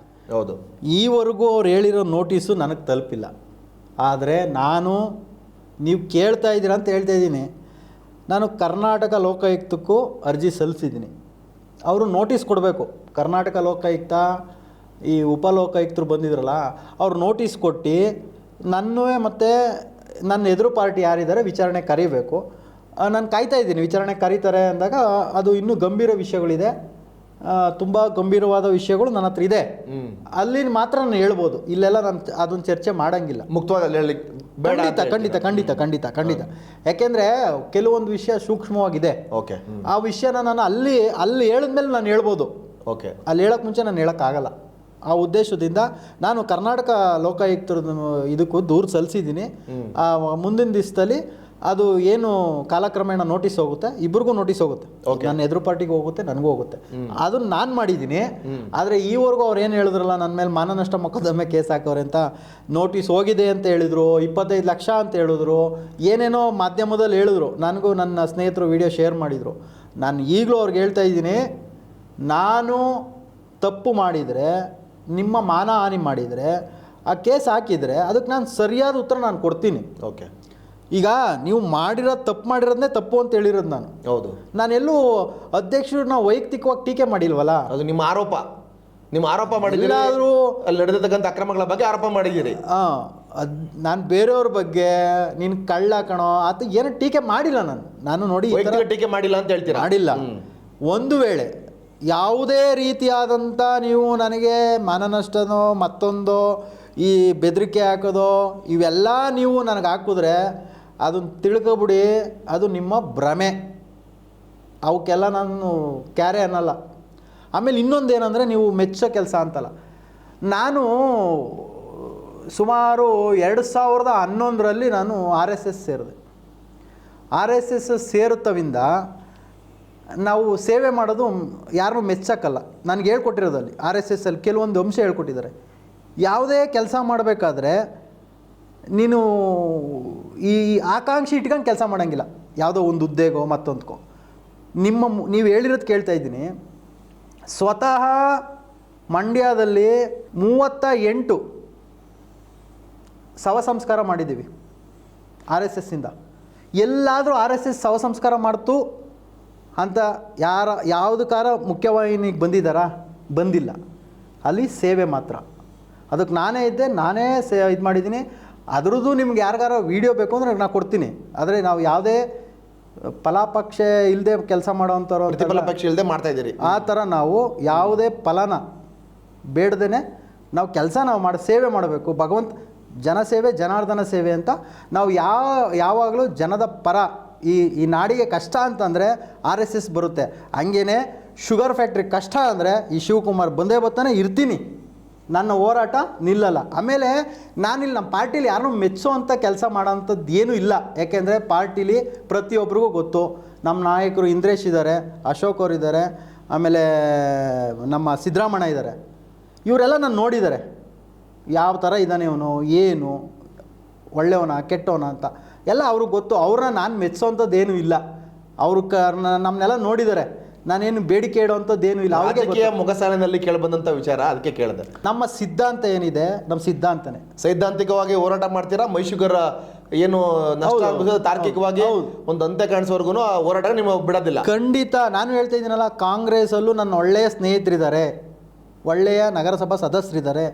ಹೌದು. ಈವರೆಗೂ ಅವ್ರು ಹೇಳಿರೋ ನೋಟಿಸು ನನಗೆ ತಲುಪಿಲ್ಲ. ಆದರೆ ನೀವು ಕೇಳ್ತಾ ಇದ್ದೀರಾ ಅಂತ ಹೇಳ್ತಾ ಇದ್ದೀನಿ. ನಾನು ಕರ್ನಾಟಕ ಲೋಕಾಯುಕ್ತಕ್ಕೂ ಅರ್ಜಿ ಸಲ್ಲಿಸಿದ್ದೀನಿ. ಅವರು ನೋಟಿಸ್ ಕೊಡಬೇಕು. ಕರ್ನಾಟಕ ಲೋಕಾಯುಕ್ತ, ಈ ಉಪಲೋಕಾಯುಕ್ತರು ಬಂದಿದ್ರಲ್ಲ, ಅವ್ರು ನೋಟಿಸ್ ಕೊಟ್ಟು ನನ್ನೂ ಮತ್ತು ನನ್ನ ಎದುರು ಪಾರ್ಟಿ ಯಾರಿದ್ದಾರೆ ವಿಚಾರಣೆ ಕರೀಬೇಕು. ನಾನು ಕಾಯ್ತಾ ಇದ್ದೀನಿ. ವಿಚಾರಣೆ ಕರೀತಾರೆ ಅಂದಾಗ ಅದು ಇನ್ನೂ ಗಂಭೀರ ವಿಷಯಗಳಿದೆ, ತುಂಬ ಗಂಭೀರವಾದ ವಿಷಯಗಳು ನನ್ನ ಹತ್ರ ಇದೆ. ಅಲ್ಲಿ ಮಾತ್ರ ನಾನು ಹೇಳ್ಬೋದು. ಇಲ್ಲೆಲ್ಲ ನಾನು ಅದನ್ನು ಚರ್ಚೆ ಮಾಡೋಂಗಿಲ್ಲ. ಮುಕ್ತವಾಗಿ ಖಂಡಿತ. ಯಾಕೆಂದರೆ ಕೆಲವೊಂದು ವಿಷಯ ಸೂಕ್ಷ್ಮವಾಗಿದೆ. ಓಕೆ. ಆ ವಿಷಯನ ನಾನು ಅಲ್ಲಿ ಹೇಳಿದ್ಮೇಲೆ ನಾನು ಹೇಳ್ಬೋದು. ಓಕೆ. ಅಲ್ಲಿ ಹೇಳೋಕ್ಕೆ ಮುಂಚೆ ನಾನು ಹೇಳೋಕ್ಕಾಗಲ್ಲ. ಆ ಉದ್ದೇಶದಿಂದ ನಾನು ಕರ್ನಾಟಕ ಲೋಕಾಯುಕ್ತರ ಇದಕ್ಕೂ ದೂರು ಸಲ್ಲಿಸಿದ್ದೀನಿ. ಮುಂದಿನ ದಿವಸದಲ್ಲಿ ಅದು ಏನು ಕಾಲಕ್ರಮೇಣ ನೋಟಿಸ್ ಹೋಗುತ್ತೆ, ಇಬ್ರಿಗೂ ನೋಟಿಸ್ ಹೋಗುತ್ತೆ. ನನ್ನ ಎದುರು ಪಾರ್ಟಿಗೆ ಹೋಗುತ್ತೆ, ನನಗೂ ಹೋಗುತ್ತೆ. ಅದನ್ನು ನಾನು ಮಾಡಿದ್ದೀನಿ. ಆದರೆ ಈವರೆಗೂ ಅವ್ರು ಏನು ಹೇಳಿದ್ರಲ್ಲ, ನನ್ನ ಮೇಲೆ ಮಾನನಷ್ಟ ಮೊಕದ್ದಮೆ ಕೇಸ್ ಹಾಕವ್ರೆ ಅಂತ ನೋಟಿಸ್ ಹೋಗಿದೆ ಅಂತ ಹೇಳಿದ್ರು, 25 ಲಕ್ಷ ಅಂತ ಹೇಳಿದ್ರು, ಏನೇನೋ ಮಾಧ್ಯಮದಲ್ಲಿ ಹೇಳಿದ್ರು. ನನಗೂ ನನ್ನ ಸ್ನೇಹಿತರು ವಿಡಿಯೋ ಶೇರ್ ಮಾಡಿದರು. ನಾನು ಈಗಲೂ ಅವ್ರಿಗೆ ಹೇಳ್ತಾ ಇದ್ದೀನಿ, ನಾನು ತಪ್ಪು ಮಾಡಿದರೆ, ನಿಮ್ಮ ಮಾನ ಹಾನಿ ಮಾಡಿದರೆ, ಆ ಕೇಸ್ ಹಾಕಿದರೆ ಅದಕ್ಕೆ ನಾನು ಸರಿಯಾದ ಉತ್ತರ ನಾನು ಕೊಡ್ತೀನಿ. ಓಕೆ. ಈಗ ನೀವು ತಪ್ಪು ಮಾಡಿರೋದನ್ನೇ ತಪ್ಪು ಅಂತ ಹೇಳಿರೋದು ನಾನು. ಹೌದು. ನಾನೆಲ್ಲೂ ಅಧ್ಯಕ್ಷರನ್ನ ವೈಯಕ್ತಿಕವಾಗಿ ಟೀಕೆ ಮಾಡಿಲ್ವಲ್ಲ. ಅದು ನಿಮ್ಮ ಆರೋಪ ಮಾಡಿದ್ದೀರಿ. ಆದರೂ ಅಲ್ಲಿ ನಡೆದಿರ್ತಕ್ಕಂಥ ಅಕ್ರಮಗಳ ಬಗ್ಗೆ ಆರೋಪ ಮಾಡಿದ್ದೀರಿ. ನಾನು ಬೇರೆಯವ್ರ ಬಗ್ಗೆ ನೀನು ಕಳ್ಳ ಕಣೋ ಆತ ಏನು ಟೀಕೆ ಮಾಡಿಲ್ಲ. ನಾನು ನೋಡಿ ಟೀಕೆ ಮಾಡಿಲ್ಲ ಅಂತ ಹೇಳ್ತೀರಾ? ಮಾಡಿಲ್ಲ. ಒಂದು ವೇಳೆ ಯಾವುದೇ ರೀತಿಯಾದಂಥ ನೀವು ನನಗೆ ಮಾನನಷ್ಟನೋ ಮತ್ತೊಂದೋ ಈ ಬೆದರಿಕೆ ಹಾಕೋದೋ ಇವೆಲ್ಲ ನೀವು ನನಗೆ ಹಾಕಿದ್ರೆ ಅದನ್ನು ತಿಳ್ಕೊಬಿಡಿ, ಅದು ನಿಮ್ಮ ಭ್ರಮೆ. ಅವಕ್ಕೆಲ್ಲ ನಾನು ಕ್ಯಾರೆ ಅನ್ನಲ್ಲ. ಆಮೇಲೆ ಇನ್ನೊಂದೇನೆಂದರೆ, ನೀವು ಮೆಚ್ಚೋ ಕೆಲಸ ಅಂತಲ್ಲ. ನಾನು ಸುಮಾರು 2011ರಲ್ಲಿ ನಾನು RSS ಸೇರಿದೆ. RSS ಸೇರುತ್ತವಿಂದ ನಾವು ಸೇವೆ ಮಾಡೋದು ಯಾರನ್ನೂ ಮೆಚ್ಚಕ್ಕಲ್ಲ. ನನಗೆ ಹೇಳ್ಕೊಟ್ಟಿರೋದಲ್ಲಿ RSSಲ್ಲಿ ಕೆಲವೊಂದು ಅಂಶ ಹೇಳ್ಕೊಟ್ಟಿದ್ದಾರೆ. ಯಾವುದೇ ಕೆಲಸ ಮಾಡಬೇಕಾದ್ರೆ ನೀನು ಈ ಆಕಾಂಕ್ಷೆ ಇಟ್ಕೊಂಡು ಕೆಲಸ ಮಾಡೋಂಗಿಲ್ಲ. ಯಾವುದೋ ಒಂದು ಹುದ್ದೆಗೋ ಮತ್ತೊಂದಕ್ಕೋ. ನೀವು ಹೇಳಿರೋದು ಕೇಳ್ತಾ ಇದ್ದೀನಿ. ಸ್ವತಃ ಮಂಡ್ಯದಲ್ಲಿ 38 ಶವ ಸಂಸ್ಕಾರ ಮಾಡಿದ್ದೀವಿ RSSಯಿಂದ. ಎಲ್ಲಾದರೂ RSS ಶವ ಸಂಸ್ಕಾರ ಮಾಡ್ತು ಅಂತ ಯಾವುದಕ್ಕಾರ ಮುಖ್ಯವಾಹಿನಿಗೆ ಬಂದಿದ್ದಾರಾ? ಬಂದಿಲ್ಲ. ಅಲ್ಲಿ ಸೇವೆ ಮಾತ್ರ. ಅದಕ್ಕೆ ನಾನೇ ಇದ್ದೆ, ನಾನೇ ಇದು ಮಾಡಿದ್ದೀನಿ. ಅದರದ್ದು ನಿಮ್ಗೆ ಯಾರಿಗಾರ ವೀಡಿಯೋ ಬೇಕು ಅಂದರೆ ನಾನು ಕೊಡ್ತೀನಿ. ಆದರೆ ನಾವು ಯಾವುದೇ ಫಲಾಪೇಕ್ಷ ಇಲ್ಲದೆ ಕೆಲಸ ಮಾಡೋವಂಥವ್ರು, ಫಲಾಪೇಕ್ಷೆ ಇಲ್ಲದೆ ಮಾಡ್ತಾಯಿದ್ದೀರಿ. ಆ ಥರ ನಾವು ಯಾವುದೇ ಫಲನ ಬೇಡ್ದೇ ನಾವು ಕೆಲಸ ಮಾಡಿ ಸೇವೆ ಮಾಡಬೇಕು. ಭಗವಂತ ಜನಸೇವೆ ಜನಾರ್ದನ ಸೇವೆ ಅಂತ ನಾವು ಯಾವಾಗಲೂ ಜನದ ಪರ. ಈ ನಾಡಿಗೆ ಕಷ್ಟ ಅಂತಂದರೆ RSS ಬರುತ್ತೆ. ಹಂಗೇ ಶುಗರ್ ಫ್ಯಾಕ್ಟ್ರಿ ಕಷ್ಟ ಅಂದರೆ ಈ ಶಿವಕುಮಾರ್ ಬಂದೇ ಬರ್ತಾನೆ ಇರ್ತೀನಿ. ನನ್ನ ಹೋರಾಟ ನಿಲ್ಲಲ್ಲ. ಆಮೇಲೆ ನಾನಿಲ್ಲಿ ನಮ್ಮ ಪಾರ್ಟಿಲಿ ಯಾರನ್ನೂ ಮೆಚ್ಚೋವಂಥ ಕೆಲಸ ಮಾಡೋವಂಥದ್ದು ಏನೂ ಇಲ್ಲ. ಯಾಕೆಂದರೆ ಪಾರ್ಟಿಲಿ ಪ್ರತಿಯೊಬ್ಬರಿಗೂ ಗೊತ್ತು. ನಮ್ಮ ನಾಯಕರು ಇಂದ್ರೇಶ್ ಇದ್ದಾರೆ, ಅಶೋಕ್ ಅವರು ಇದ್ದಾರೆ, ಆಮೇಲೆ ನಮ್ಮ ಸಿದ್ದರಾಮಣ್ಣ ಇದ್ದಾರೆ. ಇವರೆಲ್ಲ ನಾನು ನೋಡಿದ್ದಾರೆ, ಯಾವ ಥರ ಇದ್ದಾನೆ ಇವನು, ಏನು ಒಳ್ಳೆಯವನ ಕೆಟ್ಟವನ ಅಂತ ಎಲ್ಲ ಅವ್ರಿಗೆ ಗೊತ್ತು. ಅವ್ರನ್ನ ನಾನು ಮೆಚ್ಚೋವಂಥದ್ದು ಏನೂ ಇಲ್ಲ. ಅವರು ನಮ್ಮನ್ನೆಲ್ಲ ನೋಡಿದ್ದಾರೆ. ನಾನೇನು ಬೇಡಿಕೆ ಇಡುವಂಥದ್ದೇನು ಇಲ್ಲ. ಅವ್ರಿಗೆ ಮುಖಸಾಲಿನಲ್ಲಿ ಕೇಳಿಬಂದಂಥ ವಿಚಾರ, ಅದಕ್ಕೆ ಕೇಳಿದೆ. ನಮ್ಮ ಸಿದ್ಧಾಂತ ಏನಿದೆ, ನಮ್ಮ ಸಿದ್ಧಾಂತನೇ. ಸೈದ್ಧಾಂತಿಕವಾಗಿ ಹೋರಾಟ ಮಾಡ್ತೀರಾ? ಮೈಶುಗರ್ ಏನು ನಷ್ಟ ತಾರ್ಕಿಕವಾಗಿ ಒಂದು ಅಂತ್ಯ ಕಾಣಿಸೋವರೆಗೂ ಹೋರಾಟ ನಿಮ್ಮ ಬಿಡೋದಿಲ್ಲ? ಖಂಡಿತ. ನಾನು ಹೇಳ್ತಾ ಇದ್ದೀನಲ್ಲ, ಕಾಂಗ್ರೆಸ್ಸಲ್ಲೂ ನನ್ನ ಒಳ್ಳೆಯ ಸ್ನೇಹಿತರಿದ್ದಾರೆ, ಒಳ್ಳೆಯ ನಗರಸಭಾ ಸದಸ್ಯರಿದ್ದಾರೆ,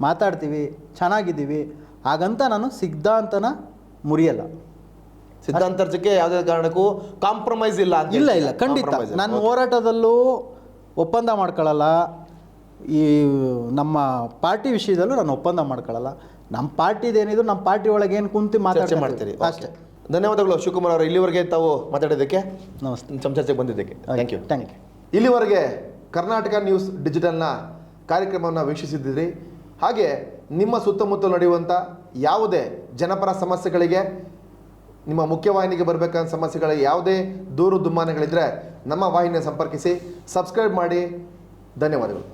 ಮಾತಾಡ್ತೀವಿ, ಚೆನ್ನಾಗಿದ್ದೀವಿ. ಹಾಗಂತ ನಾನು ಸಿದ್ಧಾಂತನ ಮುರಿಯಲ್ಲ. ಸಿದ್ಧಾಂತರ್ಜಕ್ಕೆ ಯಾವುದೇ ಕಾರಣಕ್ಕೂ ಕಾಂಪ್ರಮೈಸ್ ಇಲ್ಲ ಅಂತ ಇಲ್ಲ ಹೇಳ್ತೀರಾ? ಖಂಡಿತ Compromise ಇಲ್ಲ. ನಾನು ಹೋರಾಟದಲ್ಲೂ ಒಪ್ಪಂದ ಮಾಡ್ಕೊಳ್ಳಲ್ಲ, ಈ ನಮ್ಮ ಪಾರ್ಟಿ ವಿಷಯದಲ್ಲೂ ನಾನು ಒಪ್ಪಂದ ಮಾಡ್ಕೊಳ್ಳಲ್ಲ. ನಮ್ಮ ಪಾರ್ಟಿದೇನಿದ್ರು ನಮ್ಮ ಪಾರ್ಟಿ ಒಳಗೆ ಏನು ಕುಂತು ಚರ್ಚೆ ಮಾತಾಡ್ತೀರಿ ಮಾಡ್ತೀರಿ ಅಷ್ಟೇ. ಧನ್ಯವಾದಗಳು ಶಿವಕುಮಾರ್ ಅವರು, ಇಲ್ಲಿವರೆಗೆ ತಾವು ಮಾತಾಡೋದಕ್ಕೆ, ನಮಸ್ತೆ. ಚರ್ಚೆಗೆ ಬಂದಿದ್ದಕ್ಕೆ ಥ್ಯಾಂಕ್ ಯು. Thank you. ಇಲ್ಲಿವರೆಗೆ ಕರ್ನಾಟಕ ನ್ಯೂಸ್ ಡಿಜಿಟಲ್ನ ಕಾರ್ಯಕ್ರಮವನ್ನು ವೀಕ್ಷಿಸಿದ್ದೀರಿ. ಹಾಗೆ ನಿಮ್ಮ ಸುತ್ತಮುತ್ತ ನಡೆಯುವಂಥ ಯಾವುದೇ ಜನಪರ ಸಮಸ್ಯೆಗಳಿಗೆ, ನಿಮ್ಮ ಮುಖ್ಯವಾಹಿನಿಗೆ ಬರಬೇಕಂತ ಸಮಸ್ಯೆಗಳಿಗೆ ಯಾವುದೇ ದೂರು ದುಮ್ಮಾನಗಳಿದ್ದರೆ ನಮ್ಮ ವಾಹಿನಿಯನ್ನು ಸಂಪರ್ಕಿಸಿ, ಸಬ್ಸ್ಕ್ರೈಬ್ ಮಾಡಿ. ಧನ್ಯವಾದಗಳು.